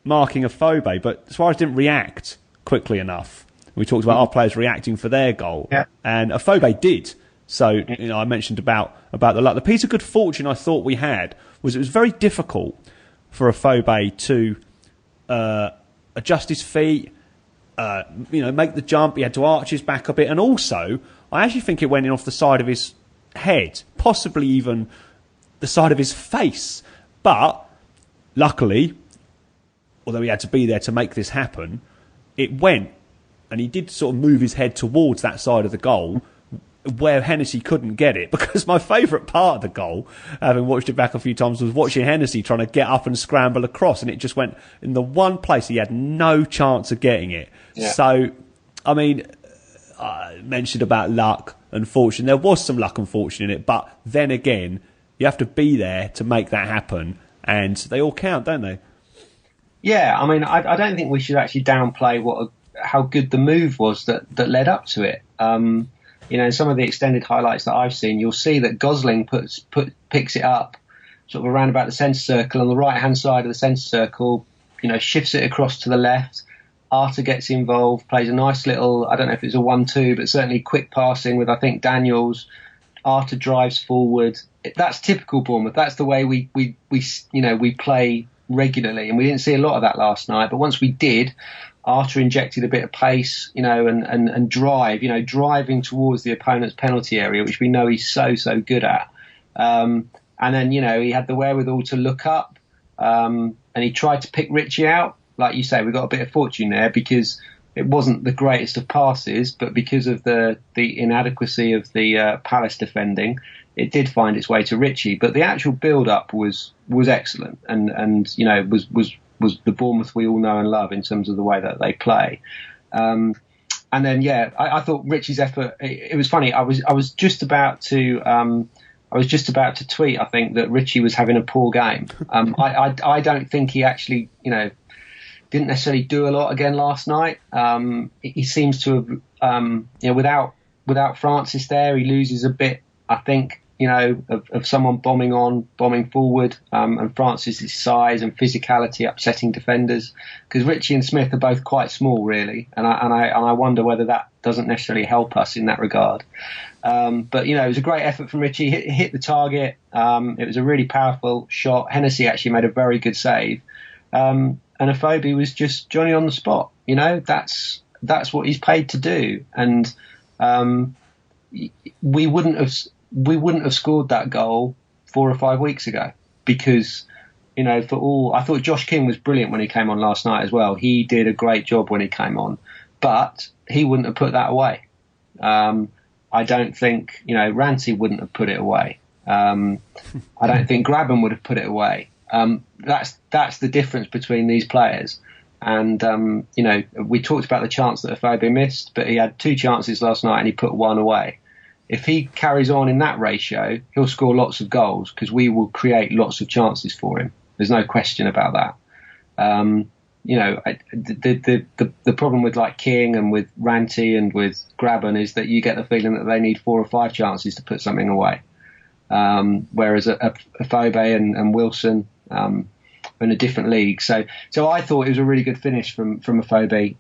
marking Afobe, but Suarez didn't react quickly enough. We talked about our players reacting for their goal, and Afobe did. So I mentioned about the luck. The piece of good fortune I thought we had was it was very difficult for Afobe to adjust his feet, make the jump. He had to arch his back a bit, and also I actually think it went in off the side of his head, possibly even the side of his face. But luckily, although he had to be there to make this happen, it went, and he did sort of move his head towards that side of the goal, where Hennessy couldn't get it. Because my favourite part of the goal, having watched it back a few times, was watching Hennessy trying to get up and scramble across, and it just went in the one place he had no chance of getting it. So, I mean, I mentioned about luck and fortune. There was some luck and fortune in it, but then again, you have to be there to make that happen, and they all count, don't they? Yeah, I mean, I don't think we should actually downplay how good the move was that led up to it. in some of the extended highlights that I've seen, you'll see that Gosling picks it up sort of around about the centre circle on the right-hand side of the centre circle, shifts it across to the left. Arter gets involved, plays a nice little, I don't know if it's a 1-2, but certainly quick passing with, I think, Daniels. Arter drives forward. That's typical Bournemouth. That's the way we play regularly, and we didn't see a lot of that last night. But once we did, Arter injected a bit of pace, and driving towards the opponent's penalty area, which we know he's so good at. And then, he had the wherewithal to look up, and he tried to pick Ritchie out. Like you say, we got a bit of fortune there because it wasn't the greatest of passes, but because of the inadequacy of the Palace defending, it did find its way to Ritchie. But the actual build-up was excellent, and was the Bournemouth we all know and love in terms of the way that they play. And then, I thought Ritchie's effort. It was funny. I was just about to tweet, I think, that Ritchie was having a poor game. I don't think he actually, didn't necessarily do a lot again last night. He seems to have, without Francis there, he loses a bit, I think, of someone bombing forward, and Francis's size and physicality upsetting defenders. Because Ritchie and Smith are both quite small, really, and I wonder whether that doesn't necessarily help us in that regard. But it was a great effort from Ritchie. Hit the target. It was a really powerful shot. Hennessy actually made a very good save. And Afobe was just Johnny on the spot. That's what he's paid to do. And we wouldn't have scored that goal 4 or 5 weeks ago because, I thought Josh King was brilliant when he came on last night as well. He did a great job when he came on, but he wouldn't have put that away. I don't think, Ranty wouldn't have put it away. I don't think Grabban would have put it away. That's the difference between these players. And, we talked about the chance that Afobe missed, but he had 2 chances last night and he put 1 away. If he carries on in that ratio, he'll score lots of goals because we will create lots of chances for him. There's no question about that. The problem with like King and with Ranty and with Grabban is that you get the feeling that they need 4 or 5 chances to put something away. Whereas Afobe and Wilson, in a different league. So I thought it was a really good finish from Afobe.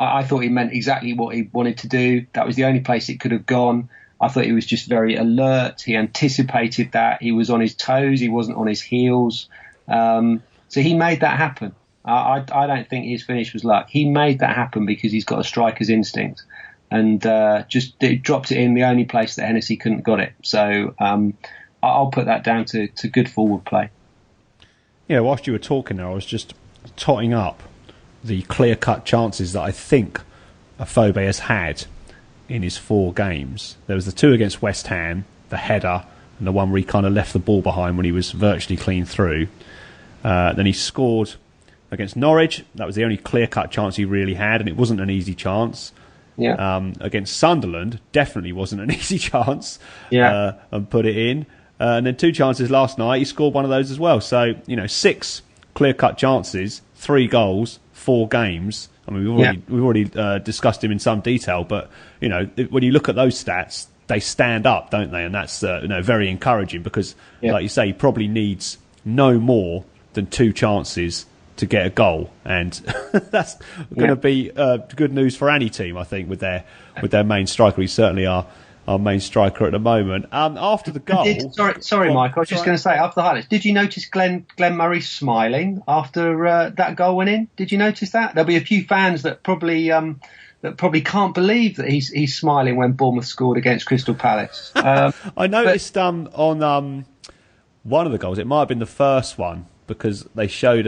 I thought he meant exactly what he wanted to do. That was the only place it could have gone. I thought he was just very alert. He anticipated that. He was on his toes. He wasn't on his heels. So he made that happen. I don't think his finish was luck. He made that happen because he's got a striker's instinct. And just dropped it in the only place that Hennessy couldn't got it. So I'll put that down to good forward play. Yeah, whilst you were talking there, I was just totting up the clear-cut chances that I think Afobe has had in his 4 games. There was the 2 against West Ham, the header, and the one where he kind of left the ball behind when he was virtually clean through. Then he scored against Norwich. That was the only clear-cut chance he really had, and it wasn't an easy chance. Yeah. Against Sunderland, definitely wasn't an easy chance. Yeah. And put it in. And then 2 chances last night, he scored one of those as well. So, 6 clear-cut chances, 3 goals, 4 games. I mean, we've already discussed him in some detail, but, when you look at those stats, they stand up, don't they? And that's, very encouraging because, like you say, he probably needs no more than 2 chances to get a goal. And that's going to be good news for any team, I think, with their main striker. He's certainly our main striker at the moment. After the goal... Sorry, Mike. I was just going to say, after the highlights, did you notice Glenn Murray smiling after that goal went in? Did you notice that? There'll be a few fans that probably can't believe that he's smiling when Bournemouth scored against Crystal Palace. I noticed on one of the goals, it might have been the first one, because they showed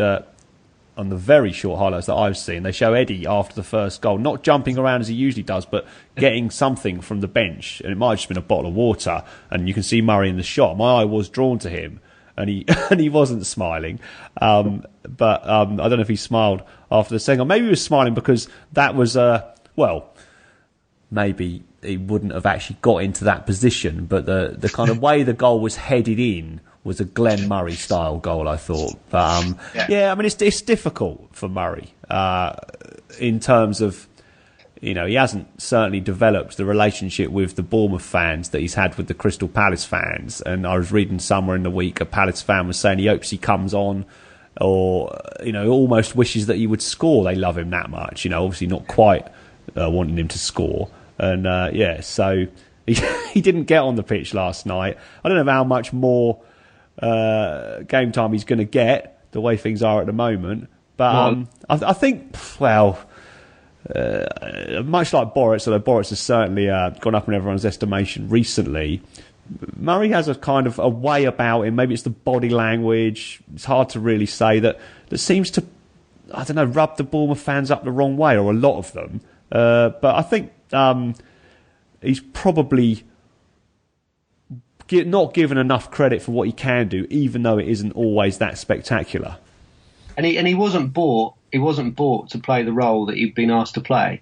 on the very short highlights that I've seen, they show Eddie after the first goal, not jumping around as he usually does, but getting something from the bench. And it might have just been a bottle of water. And you can see Murray in the shot. My eye was drawn to him, and he wasn't smiling. But I don't know if he smiled after the second. Or maybe he was smiling because that was, maybe he wouldn't have actually got into that position. But the kind of way the goal was headed in was a Glenn Murray style goal, I thought. But I mean, it's difficult for Murray in terms of he hasn't certainly developed the relationship with the Bournemouth fans that he's had with the Crystal Palace fans. And I was reading somewhere in the week a Palace fan was saying he hopes he comes on, or almost wishes that he would score. They love him that much. Obviously not quite wanting him to score. And so he didn't get on the pitch last night. I don't know how much more game time he's going to get, the way things are at the moment. But I think, much like Boris, although Boris has certainly gone up in everyone's estimation recently, Murray has a kind of a way about him. Maybe it's the body language. It's hard to really say that seems to, I don't know, rub the Bournemouth fans up the wrong way, or a lot of them. But I think he's probably not given enough credit for what he can do, even though it isn't always that spectacular. And he wasn't bought. He wasn't bought to play the role that he'd been asked to play.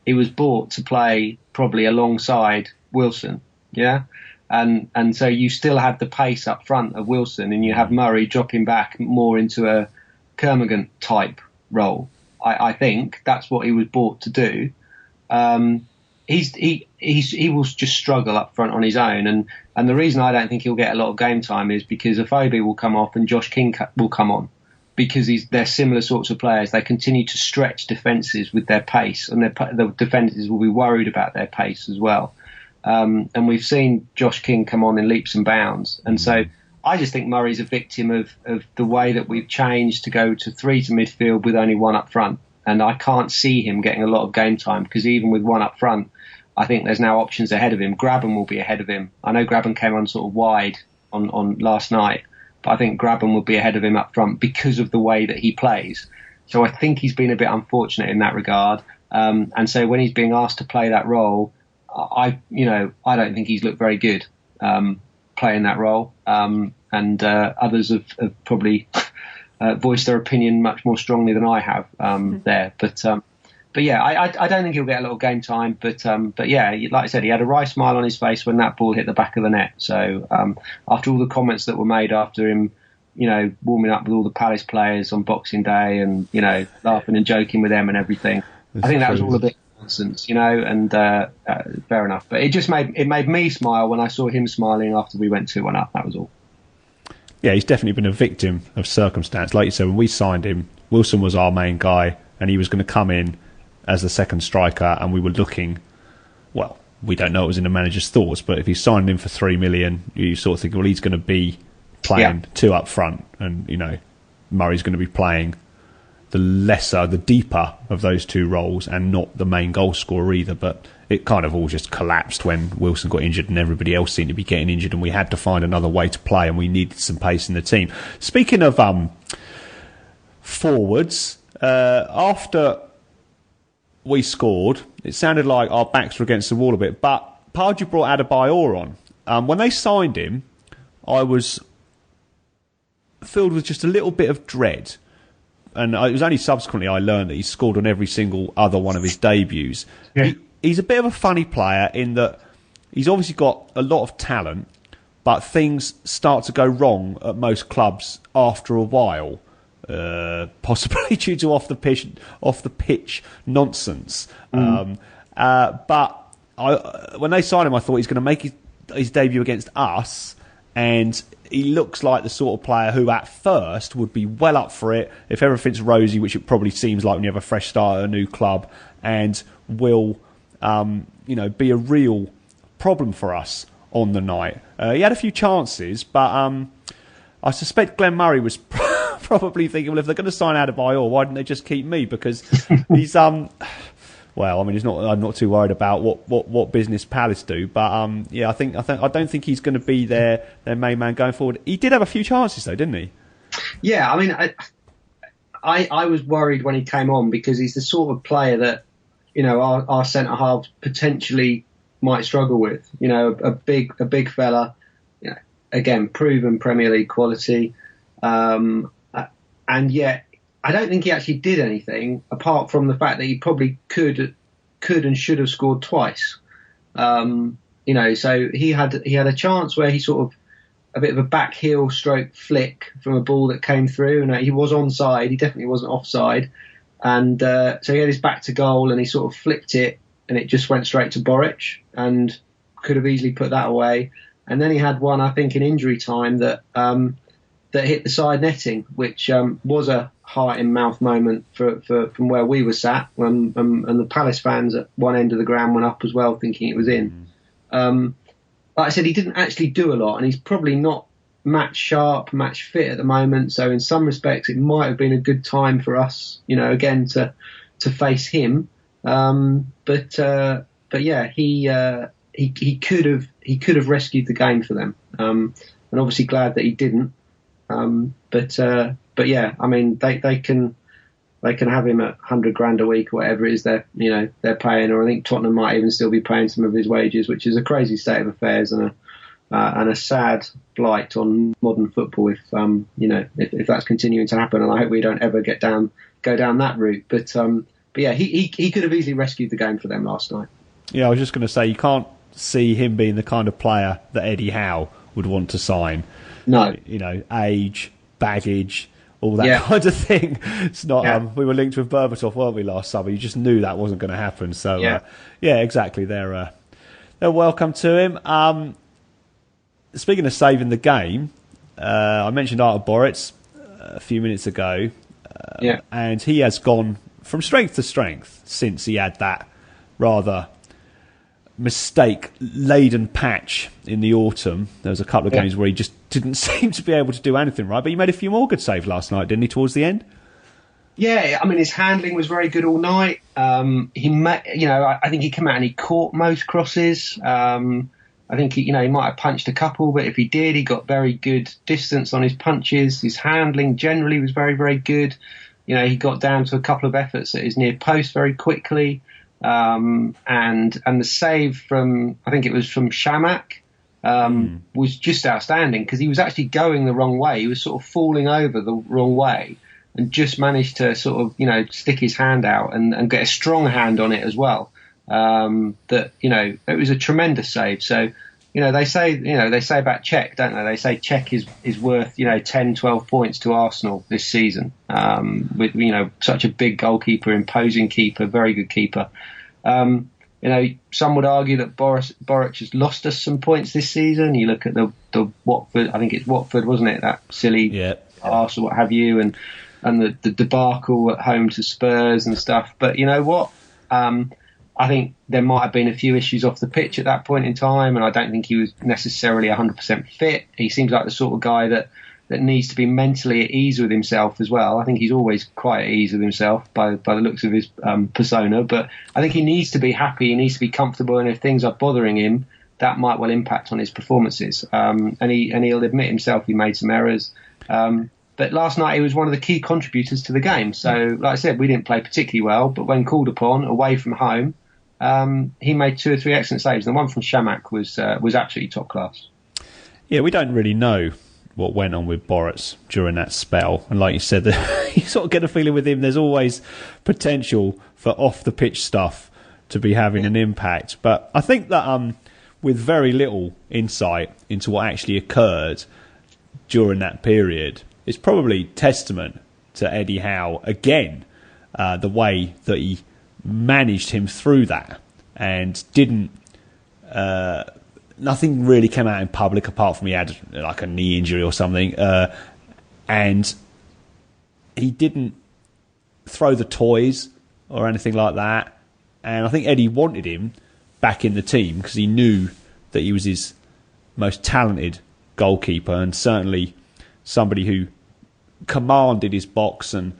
He was bought to play probably alongside Wilson, yeah. And so you still have the pace up front of Wilson, and you have Murray dropping back more into a Kermagant type role. I think that's what he was bought to do. He will just struggle up front on his own, and the reason I don't think he'll get a lot of game time is because Afobe will come off and Josh King will come on, because they're similar sorts of players. They continue to stretch defences with their pace, and the defenders will be worried about their pace as well. And we've seen Josh King come on in leaps and bounds, and so I just think Murray's a victim of the way that we've changed to go to 3 to midfield with only one up front. And I can't see him getting a lot of game time, because even with one up front, I think there's now options ahead of him. Grabban will be ahead of him. I know Grabban came on sort of wide on last night, but I think Grabban will be ahead of him up front because of the way that he plays. So I think he's been a bit unfortunate in that regard. And so when he's being asked to play that role, I don't think he's looked very good playing that role. And others have probably voiced their opinion much more strongly than I have there. But yeah, I don't think he'll get a lot of game time. But yeah, like I said, he had a wry smile on his face when that ball hit the back of the net. So after all the comments that were made after him, warming up with all the Palace players on Boxing Day, and laughing and joking with them and everything, I think that was all a bit nonsense, and fair enough. But it made me smile when I saw him smiling after we went 2-1 up. That was all. Yeah, he's definitely been a victim of circumstance. Like you said, when we signed him, Wilson was our main guy, and he was going to come in as the second striker, and we were looking, well, we don't know what was in the manager's thoughts, but if he signed him for $3 million, you sort of think, well, he's going to be playing two up front, and Murray's going to be playing the deeper of those two roles, and not the main goal scorer either. But it kind of all just collapsed when Wilson got injured and everybody else seemed to be getting injured, and we had to find another way to play, and we needed some pace in the team. Speaking of forwards, after we scored, it sounded like our backs were against the wall a bit, but Pardew brought Adebayor on. When they signed him, I was filled with just a little bit of dread. And it was only subsequently I learned that he scored on every single other one of his debuts. Yeah. He's a bit of a funny player in that he's obviously got a lot of talent, but things start to go wrong at most clubs after a while, possibly due to off the pitch nonsense. But when they signed him, I thought he's going to make his debut against us, and he looks like the sort of player who at first would be well up for it if everything's rosy, which it probably seems like when you have a fresh start at a new club, and will be a real problem for us on the night. He had a few chances, but I suspect Glenn Murray was probably thinking, well, if they're going to sign Adebayor, why didn't they just keep me? Because he's well, I mean, I'm not too worried about what business Palace do, but I don't think he's going to be their main man going forward. He did have a few chances though, didn't he? Yeah, I mean, I was worried when he came on, because he's the sort of player that our centre halves potentially might struggle with. A big fella, again, proven Premier League quality, and yet I don't think he actually did anything apart from the fact that he probably could and should have scored twice. So he had a chance where he sort of a bit of a back heel stroke flick from a ball that came through, and he was onside. He definitely wasn't offside. And so he had his back to goal and he sort of flicked it and it just went straight to Boric and could have easily put that away. And then he had one, I think, in injury time that hit the side netting, which was a heart in mouth moment from where we were sat, and the Palace fans at one end of the ground went up as well, thinking it was in. Like I said, he didn't actually do a lot, and he's probably not match sharp, match fit at the moment. So in some respects, it might have been a good time for us, again to face him. But yeah, he could have rescued the game for them, and obviously glad that he didn't. But yeah, I mean, they can have him at $100,000 a week or whatever it is they're paying, or I think Tottenham might even still be paying some of his wages, which is a crazy state of affairs and a sad blight on modern football if that's continuing to happen. And I hope we don't ever go down that route. But yeah, he could have easily rescued the game for them last night. Yeah, I was just going to say, you can't see him being the kind of player that Eddie Howe would want to sign. No. Age, baggage, all that kind of thing. It's not. We were linked with Berbatov, weren't we, last summer? You just knew that wasn't going to happen. So yeah, exactly. They're welcome to him. Speaking of saving the game, I mentioned Artur Boruc a few minutes ago, and he has gone from strength to strength since he had that rather mistake-laden patch in the autumn. There was a couple of games where he just didn't seem to be able to do anything right, but he made a few more good saves last night, didn't he, towards the end? Yeah, I mean, his handling was very good all night. I think he came out and he caught most crosses. I think he might have punched a couple, but if he did, he got very good distance on his punches. His handling generally was very, very good. He got down to a couple of efforts at his near post very quickly. And the save from, I think it was from Shamak, was just outstanding because he was actually going the wrong way. He was sort of falling over the wrong way and just managed to sort of, stick his hand out and get a strong hand on it as well. It was a tremendous save. So, they say about Cech, don't they? They say Cech is worth, 10, 12 points to Arsenal this season. With, such a big goalkeeper, imposing keeper, very good keeper. Some would argue that Boric has lost us some points this season. You look at the Watford, I think it's Watford, wasn't it? That silly Arsenal, what have you, and the debacle at home to Spurs and stuff. But you know what? I think there might have been a few issues off the pitch at that point in time, and I don't think he was necessarily 100% fit. He seems like the sort of guy that needs to be mentally at ease with himself as well. I think he's always quite at ease with himself by the looks of his persona, but I think he needs to be happy, he needs to be comfortable, and if things are bothering him, that might well impact on his performances. And he'll admit himself he made some errors. But last night he was one of the key contributors to the game. So, like I said, we didn't play particularly well, but when called upon, away from home, he made 2 or 3 excellent saves. The one from Shamak was absolutely top class. Yeah, we don't really know what went on with Boruc during that spell. And like you said, you sort of get a feeling with him, there's always potential for off-the-pitch stuff to be having an impact. But I think that with very little insight into what actually occurred during that period, it's probably testament to Eddie Howe, again, the way that he managed him through that and didn't... nothing really came out in public apart from he had like a knee injury or something, and he didn't throw the toys or anything like that. And I think Eddie wanted him back in the team because he knew that he was his most talented goalkeeper and certainly somebody who commanded his box, and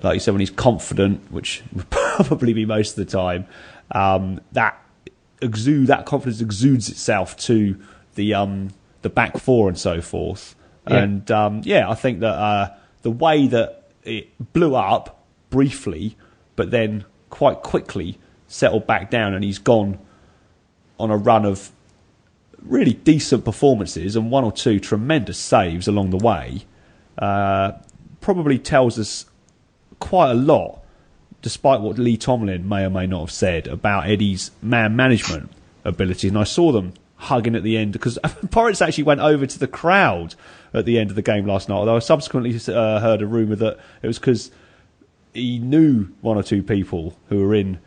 like you said, when he's confident, which would probably be most of the time, that confidence exudes itself to the back four and so forth. Yeah. And I think that the way that it blew up briefly, but then quite quickly settled back down, and he's gone on a run of really decent performances and 1 or 2 tremendous saves along the way, probably tells us quite a lot, despite what Lee Tomlin may or may not have said about Eddie's man management abilities. And I saw them hugging at the end because Boruc actually went over to the crowd at the end of the game last night, although I subsequently heard a rumour that it was because he knew one or two people who were in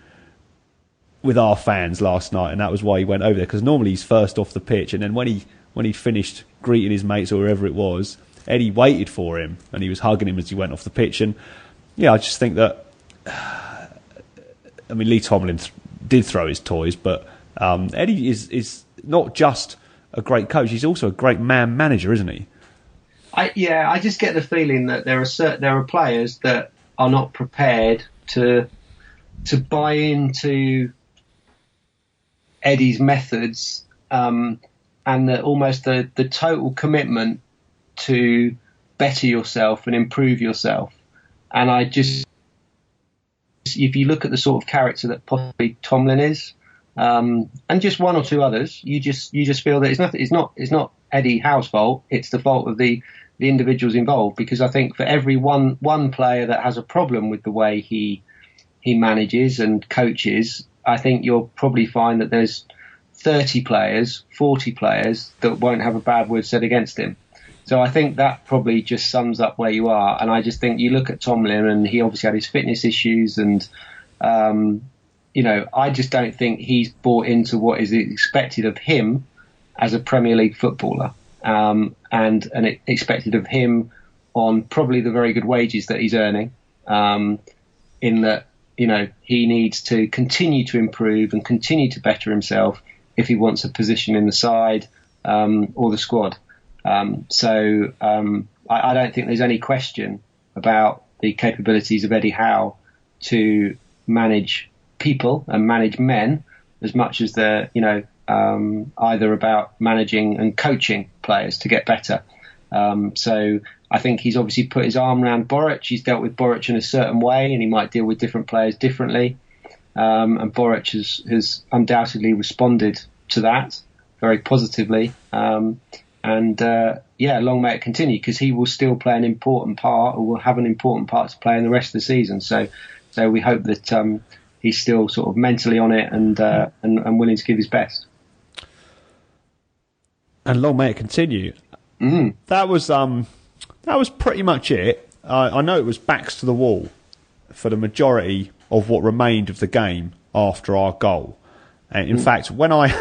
with our fans last night, and that was why he went over there, because normally he's first off the pitch, and then when he finished greeting his mates or wherever it was, Eddie waited for him and he was hugging him as he went off the pitch. And yeah, I just think that I mean, Lee Tomlin did throw his toys, but Eddie is not just a great coach, he's also a great man manager, isn't he? I just get the feeling that there are players that are not prepared to buy into Eddie's methods, and the total commitment to better yourself and improve yourself. And if you look at the sort of character that possibly Tomlin is, and just one or two others, you just feel that it's not Eddie Howe's fault. It's the fault of the individuals involved. Because I think for every one player that has a problem with the way he manages and coaches, I think you'll probably find that there's 30 players, 40 players that won't have a bad word said against him. So I think that probably just sums up where you are. And I just think you look at Tomlin, and he obviously had his fitness issues, and I just don't think he's bought into what is expected of him as a Premier League footballer, and expected of him on probably the very good wages that he's earning, in that, he needs to continue to improve and continue to better himself if he wants a position in the side or the squad. So I don't think there's any question about the capabilities of Eddie Howe to manage people and manage men as much as they're, either about managing and coaching players to get better. So I think he's obviously put his arm around Boric. He's dealt with Boric in a certain way, and he might deal with different players differently. And Boric has undoubtedly responded to that very positively. Long may it continue, because he will still play an important part, or will have an important part to play in the rest of the season. So we hope that he's still sort of mentally on it and willing to give his best. And long may it continue. That was pretty much it. I know it was backs to the wall for the majority of what remained of the game after our goal. And in fact, when I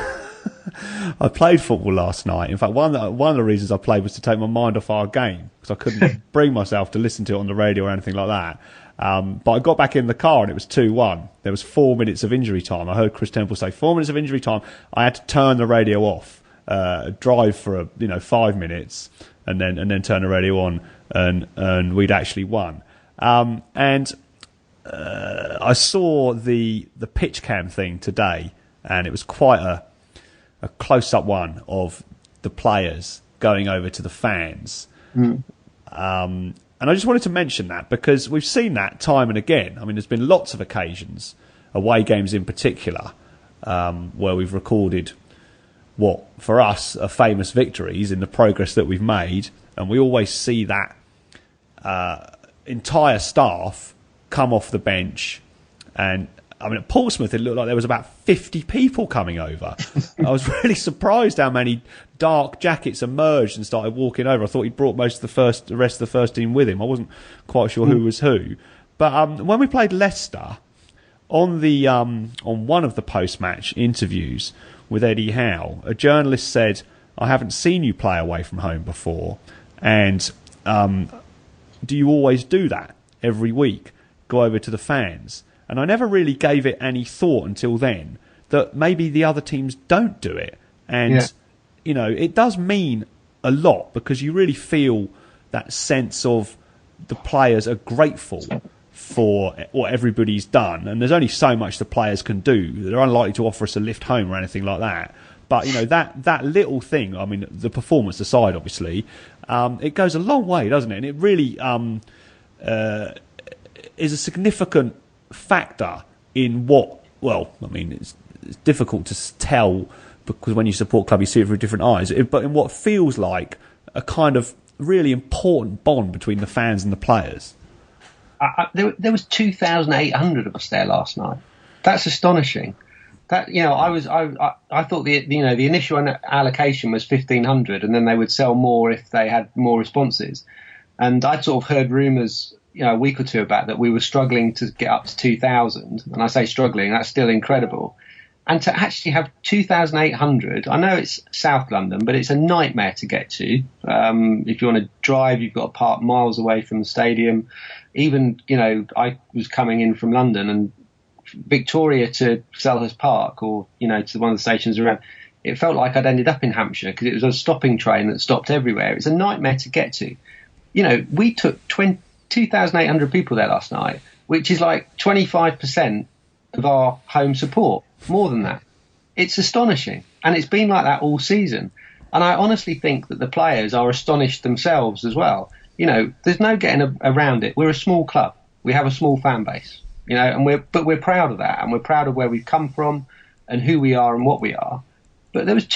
played football last night, in fact, one of the reasons I played was to take my mind off our game, because I couldn't bring myself to listen to it on the radio or anything like that. But I got back in the car and it was 2-1. There was 4 minutes of injury time. I heard Chris Temple say 4 minutes of injury time. I had to turn the radio off, drive for 5 minutes, and then turn the radio on, and we'd actually won. I saw the pitch cam thing today, and it was quite a close-up one of the players going over to the fans. And I just wanted to mention that, because we've seen that time and again. I mean, there's been lots of occasions, away games in particular, where we've recorded what, for us, are famous victories in the progress that we've made, and we always see that entire staff come off the bench. And I mean, at Portsmouth, it looked like there was about 50 people coming over. I was really surprised how many dark jackets emerged and started walking over. I thought he'd brought the rest of the first team with him. I wasn't quite sure who was who. But when we played Leicester, on one of the post-match interviews with Eddie Howe, a journalist said, "I haven't seen you play away from home before, and do you always do that every week, go over to the fans?" And I never really gave it any thought until then, that maybe the other teams don't do it. And, it does mean a lot, because you really feel that sense of the players are grateful for what everybody's done. And there's only so much the players can do. They're unlikely to offer us a lift home or anything like that. But, that little thing, I mean, the performance aside, obviously, it goes a long way, doesn't it? And it really is a significant factor in it's difficult to tell, because when you support club you see it through different eyes, but in what feels like a kind of really important bond between the fans and the players. There was 2,800 of us there last night. That's astonishing. That I thought the initial allocation was 1,500, and then they would sell more if they had more responses. And I'd sort of heard rumours, a week or two back that we were struggling to get up to 2,000. And I say struggling, that's still incredible. And to actually have 2,800, I know it's South London, but it's a nightmare to get to. If you want to drive, you've got to park miles away from the stadium. Even, I was coming in from London, and Victoria to Selhurst Park, or, to one of the stations around, it felt like I'd ended up in Hampshire because it was a stopping train that stopped everywhere. It's a nightmare to get to. We took 2,800 people there last night, which is like 25% of our home support. More than that. It's astonishing. And it's been like that all season. And I honestly think that the players are astonished themselves as well. There's no getting around it. We're a small club. We have a small fan base, and we're proud of that. And we're proud of where we've come from and who we are and what we are. But there was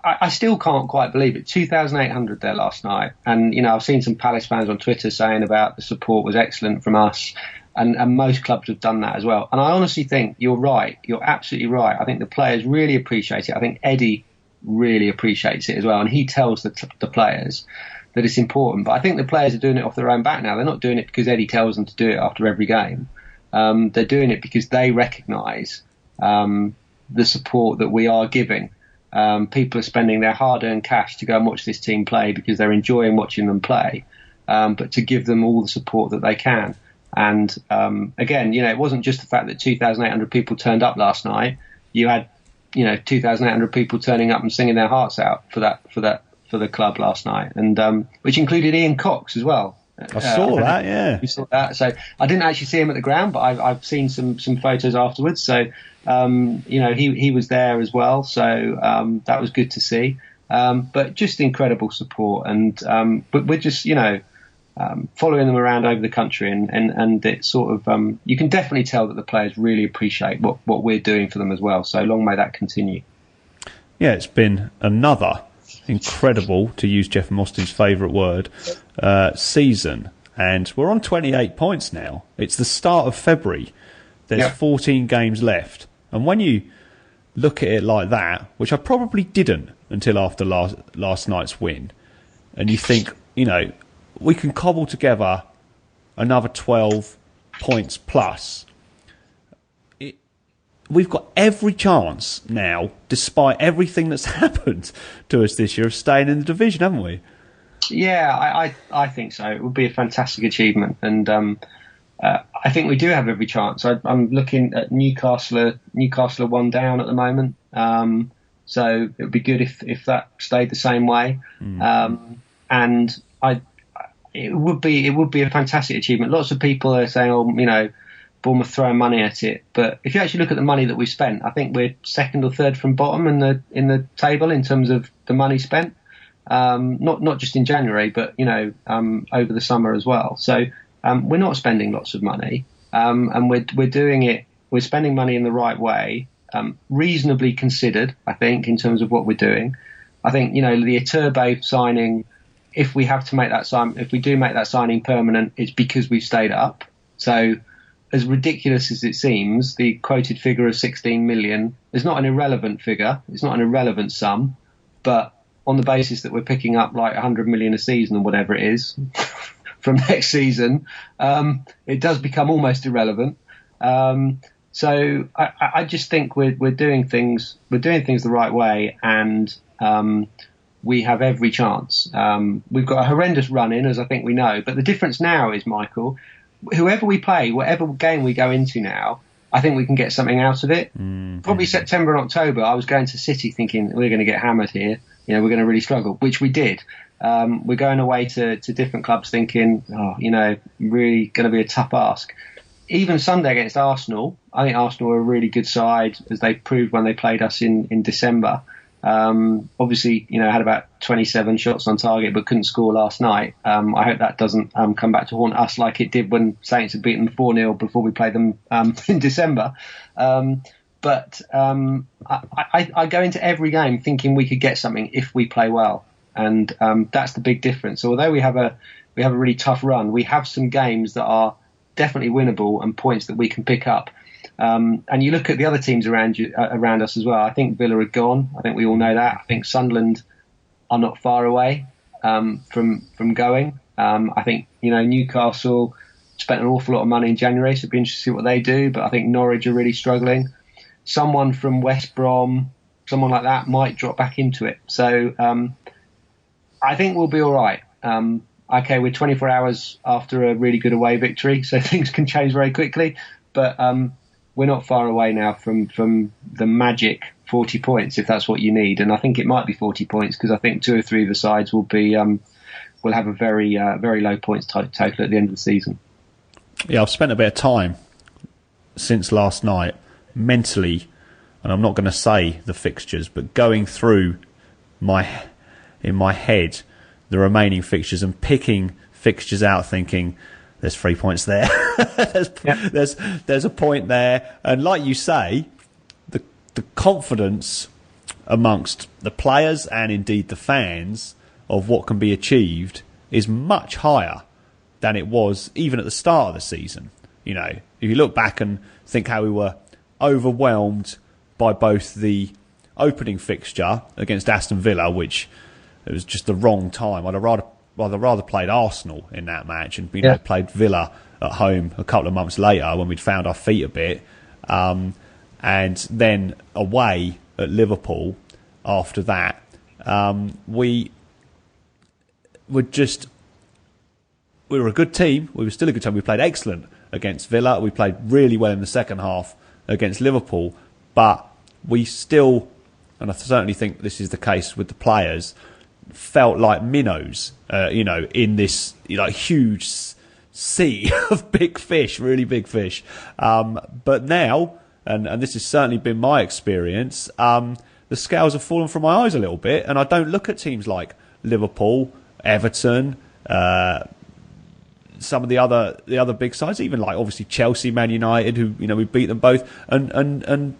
I still can't quite believe it. 2,800 there last night. And, I've seen some Palace fans on Twitter saying about the support was excellent from us. And most clubs have done that as well. And I honestly think you're right. You're absolutely right. I think the players really appreciate it. I think Eddie really appreciates it as well. And he tells the players that it's important. But I think the players are doing it off their own back now. They're not doing it because Eddie tells them to do it after every game. They're doing it because they recognise the support that we are giving. People are spending their hard-earned cash to go and watch this team play because they're enjoying watching them play, but to give them all the support that they can. And again, it wasn't just the fact that 2,800 people turned up last night. You had, 2,800 people turning up and singing their hearts out for the club last night, and which included Ian Cox as well. I saw that, yeah. You saw that. So I didn't actually see him at the ground, but I've seen some photos afterwards. So he was there as well. So that was good to see. But just incredible support, and but we're just following them around over the country, and it's sort of you can definitely tell that the players really appreciate what we're doing for them as well. So long may that continue. Yeah, it's been another incredible, to use Jeff Mostyn's favourite word, season, and we're on 28 points now. It's the start of February. There's 14 games left, and when you look at it like that, which I probably didn't until after last night's win, and you think, we can cobble together another 12 points plus. We've got every chance now, despite everything that's happened to us this year, of staying in the division, haven't we? Yeah, I think so. It would be a fantastic achievement, and I think we do have every chance. I'm looking at Newcastle are one down at the moment, so it would be good if that stayed the same way. And it would be a fantastic achievement. Lots of people are saying, Bournemouth throwing money at it, but if you actually look at the money that we spent, I think we're second or third from bottom in the table in terms of the money spent. Not just in January, but over the summer as well. So we're not spending lots of money, and we're doing it. We're spending money in the right way, reasonably considered, I think, in terms of what we're doing. I think the Iturbe signing, if we have to make that if we do make that signing permanent, it's because we've stayed up. So, as ridiculous as it seems, the quoted figure of 16 million is not an irrelevant figure. It's not an irrelevant sum, but on the basis that we're picking up like 100 million a season or whatever it is from next season, it does become almost irrelevant. So I just think we're doing things the right way, and we have every chance. We've got a horrendous run in, as I think we know, but the difference now is, Michael, whoever we play, whatever game we go into now, I think we can get something out of it. Probably September and October, I was going to City thinking we're going to get hammered here. We're going to really struggle, which we did. We're going away to different clubs thinking, really going to be a tough ask. Even Sunday against Arsenal, I think Arsenal are a really good side, as they proved when they played us in December. Obviously, had about 27 shots on target, but couldn't score last night. I hope that doesn't come back to haunt us like it did when Saints had beaten them 4-0 before we played them in December. But I go into every game thinking we could get something if we play well, and that's the big difference. So although we have a really tough run, we have some games that are definitely winnable and points that we can pick up. And you look at the other teams around us as well. I think Villa are gone. I think we all know that. I think Sunderland are not far away from going. I think, Newcastle spent an awful lot of money in January, so it'd be interesting to see what they do. But I think Norwich are really struggling. Someone from West Brom, someone like that, might drop back into it. So I think we'll be all right. Okay, we're 24 hours after a really good away victory, so things can change very quickly. But we're not far away now from the magic 40 points, if that's what you need. And I think it might be 40 points because I think 2 or 3 of the sides will have a very very low points total at the end of the season. Yeah, I've spent a bit of time since last night mentally, and I'm not going to say the fixtures, but going through in my head the remaining fixtures and picking fixtures out, thinking there's 3 points there, there's a point there, and like you say, the confidence amongst the players and indeed the fans of what can be achieved is much higher than it was even at the start of the season. If you look back and think how we were overwhelmed by both the opening fixture against Aston Villa, which it was just the wrong time. I'd have rather played Arsenal in that match and played Villa at home a couple of months later when we'd found our feet a bit, and then away at Liverpool after that. We were a good team. We were still a good team. We played excellent against Villa. We played really well in the second half against Liverpool, but we still, and I certainly think this is the case with the players, felt like minnows, in this huge sea of big fish, really big fish. But now, and this has certainly been my experience, the scales have fallen from my eyes a little bit, and I don't look at teams like Liverpool, Everton, some of the other big sides, even like obviously Chelsea, Man United, who we beat them both, and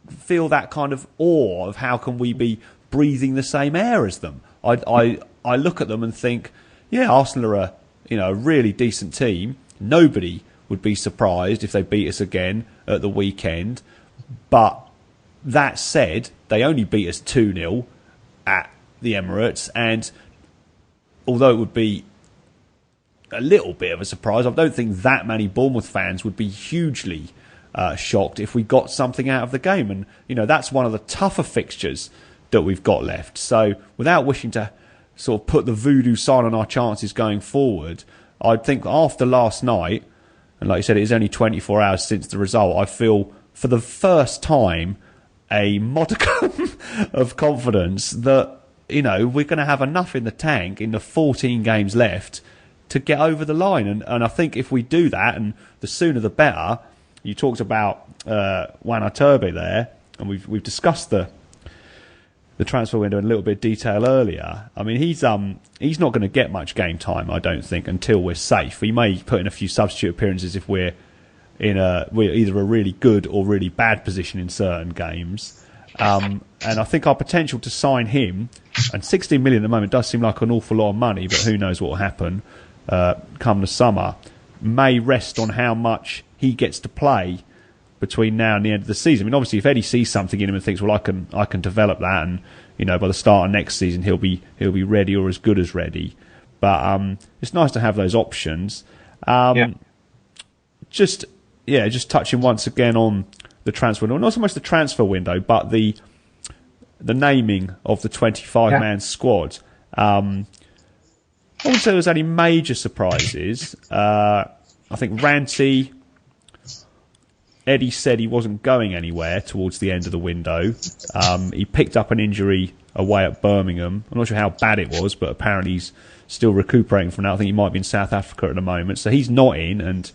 feel that kind of awe of how can we be breathing the same air as them. I look at them and think, yeah, Arsenal are a really decent team. Nobody would be surprised if they beat us again at the weekend. But that said, they only beat us 2-0 at the Emirates, and although it would be a little bit of a surprise, I don't think that many Bournemouth fans would be hugely shocked if we got something out of the game. And that's one of the tougher fixtures that we've got left. So without wishing to sort of put the voodoo sign on our chances going forward, I think after last night, and like you said, it is only 24 hours since the result, I feel for the first time a modicum of confidence that we're going to have enough in the tank in the 14 games left to get over the line. And I think if we do that, and the sooner the better. You talked about Juan Turbe there, and we've discussed the transfer window in a little bit of detail earlier. I mean, he's not going to get much game time, I don't think, until we're safe. We may put in a few substitute appearances if we're either a really good or really bad position in certain games. And I think our potential to sign him, and 16 million at the moment does seem like an awful lot of money, but who knows what will happen come the summer, may rest on how much he gets to play between now and the end of the season. I mean, obviously, if Eddie sees something in him and thinks, well, I can develop that, and by the start of next season he'll be ready or as good as ready. But it's nice to have those options. Just touching once again on the transfer window, not so much the transfer window, but the naming of the 25-man squad. I wouldn't say there was any major surprises. I think Ranty, Eddie said he wasn't going anywhere towards the end of the window. He picked up an injury away at Birmingham. I'm not sure how bad it was, but apparently he's still recuperating from that. I think he might be in South Africa at the moment, so he's not in. And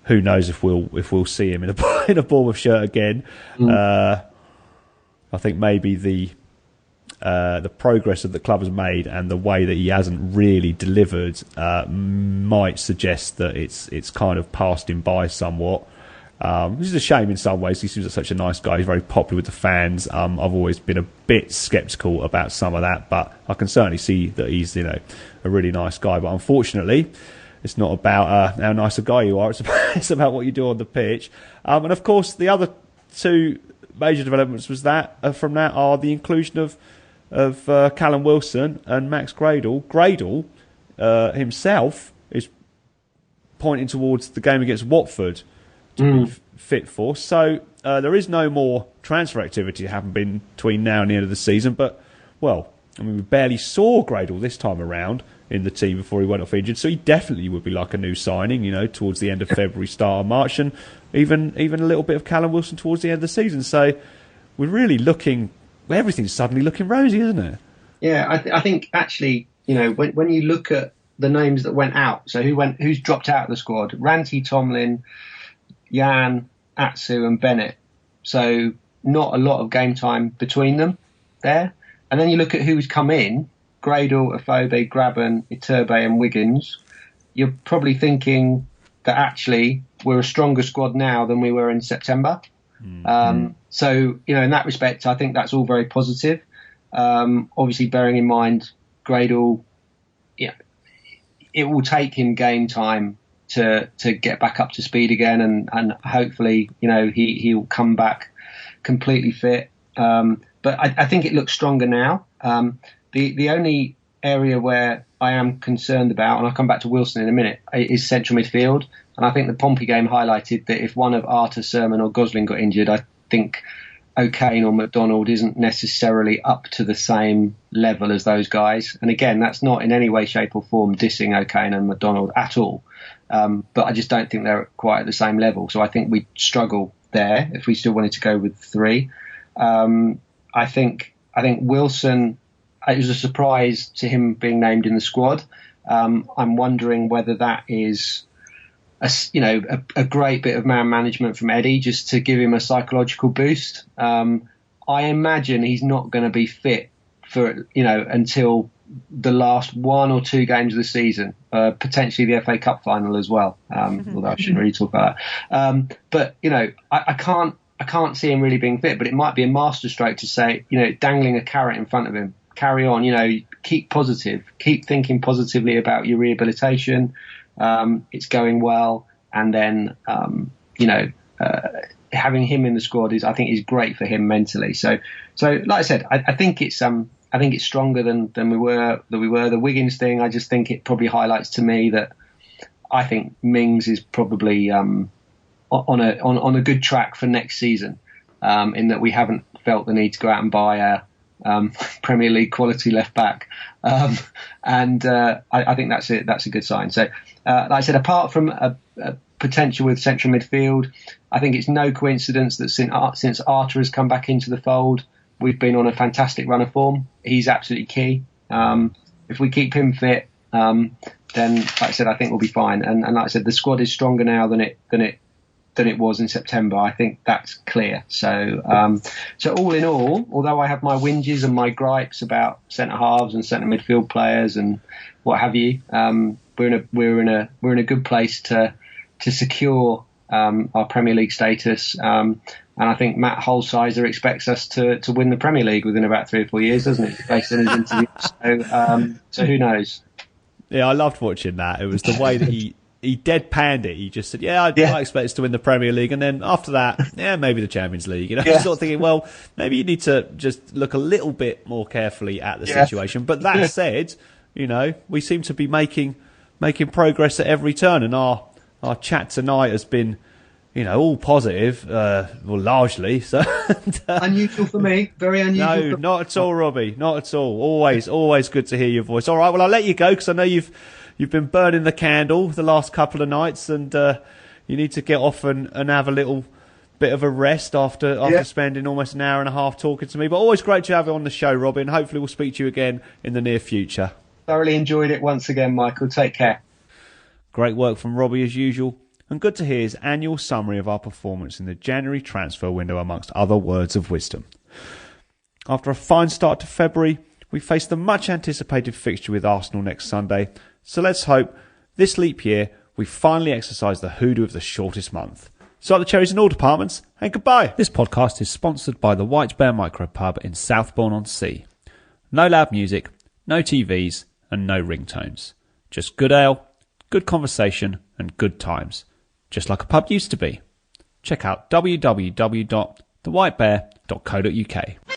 who knows if we'll see him in a Bournemouth shirt again. I think maybe the progress that the club has made and the way that he hasn't really delivered might suggest that it's kind of passed him by somewhat. Which is a shame in some ways. He seems like such a nice guy. He's very popular with the fans. I've always been a bit sceptical about some of that, but I can certainly see that he's a really nice guy. But unfortunately, it's not about how nice a guy you are. It's about what you do on the pitch. And of course, the other two major developments from that are the inclusion of Callum Wilson and Max Gradle. Gradle himself is pointing towards the game against Watford to be fit for. So there is no more transfer activity happening between now and the end of the season. But, well, I mean, we barely saw Gradle this time around in the team before he went off injured. So he definitely would be like a new signing, towards the end of February, start of March, and even a little bit of Callum Wilson towards the end of the season. So we're really everything's suddenly looking rosy, isn't it? Yeah, I think actually, when you look at the names that went out, so who's dropped out of the squad? Ranty, Tomlin, Jan, Atsu and Bennett. So not a lot of game time between them there. And then you look at who's come in, Gradle, Afobe, Graben, Iturbe and Wiggins. You're probably thinking that actually we're a stronger squad now than we were in September. So, in that respect, I think that's all very positive. Obviously, bearing in mind, Gradle, it will take him game time to get back up to speed again, and hopefully, he'll come back completely fit. But I think it looks stronger now. The only area where I am concerned about, and I'll come back to Wilson in a minute, is central midfield. And I think the Pompey game highlighted that if one of Arter, Sermon or Gosling got injured, I think O'Kane or McDonald isn't necessarily up to the same level as those guys. And again, that's not in any way, shape or form dissing O'Kane and McDonald at all. But I just don't think they're quite at the same level. So I think we'd struggle there if we still wanted to go with three. I think Wilson, it was a surprise to him being named in the squad. I'm wondering whether that is a great bit of man management from Eddie just to give him a psychological boost. I imagine he's not going to be fit for, until the last one or two games of the season, potentially the FA Cup final as well. Although I shouldn't really talk about that. But, I can't see him really being fit, but it might be a masterstroke to say, dangling a carrot in front of him. Carry on, keep positive, keep thinking positively about your rehabilitation. It's going well. And then, having him in the squad I think is great for him mentally. So like I said, I think it's stronger than we were. The Wiggins thing, I just think it probably highlights to me that I think Mings is probably, on a good track for next season, in that we haven't felt the need to go out and buy a Premier League quality left back, and I think that's a good sign. So, like I said, apart from a potential with central midfield, I think it's no coincidence that since Arter has come back into the fold, we've been on a fantastic run of form. He's absolutely key. If we keep him fit, then, like I said, I think we'll be fine. And like I said, the squad is stronger now than it was in September. I think that's clear. So all in all, although I have my whinges and my gripes about centre halves and centre midfield players and what have you, we're in a good place to secure our Premier League status. And I think Matt Holsizer expects us to win the Premier League within about 3 or 4 years, doesn't he? Based on his interview. So who knows? Yeah, I loved watching that. It was the way that he deadpanned it. He just said, I expect us to win the Premier League. And then after that, maybe the Champions League. Sort of thinking, well, maybe you need to just look a little bit more carefully at the situation. But that said, we seem to be making progress at every turn. And our chat tonight has been, all positive, largely. So unusual for me, very unusual. No, not at all, Robbie. Not at all. Always good to hear your voice. All right, well, I'll let you go because I know you've been burning the candle the last couple of nights, and you need to get off and have a little bit of a rest after spending almost an hour and a half talking to me. But always great to have you on the show, Robbie, and hopefully we'll speak to you again in the near future. Thoroughly enjoyed it once again, Michael. Take care. Great work from Robbie as usual, and good to hear his annual summary of our performance in the January transfer window amongst other words of wisdom. After a fine start to February, we face the much anticipated fixture with Arsenal next Sunday, so let's hope this leap year we finally exercise the hoodoo of the shortest month. So the cherries in all departments, and goodbye. This podcast is sponsored by the White Bear Micropub in Southbourne-on-Sea. No loud music, no TVs, and no ringtones. Just good ale, good conversation, and good times. Just like a pub used to be. Check out www.thewhitebear.co.uk.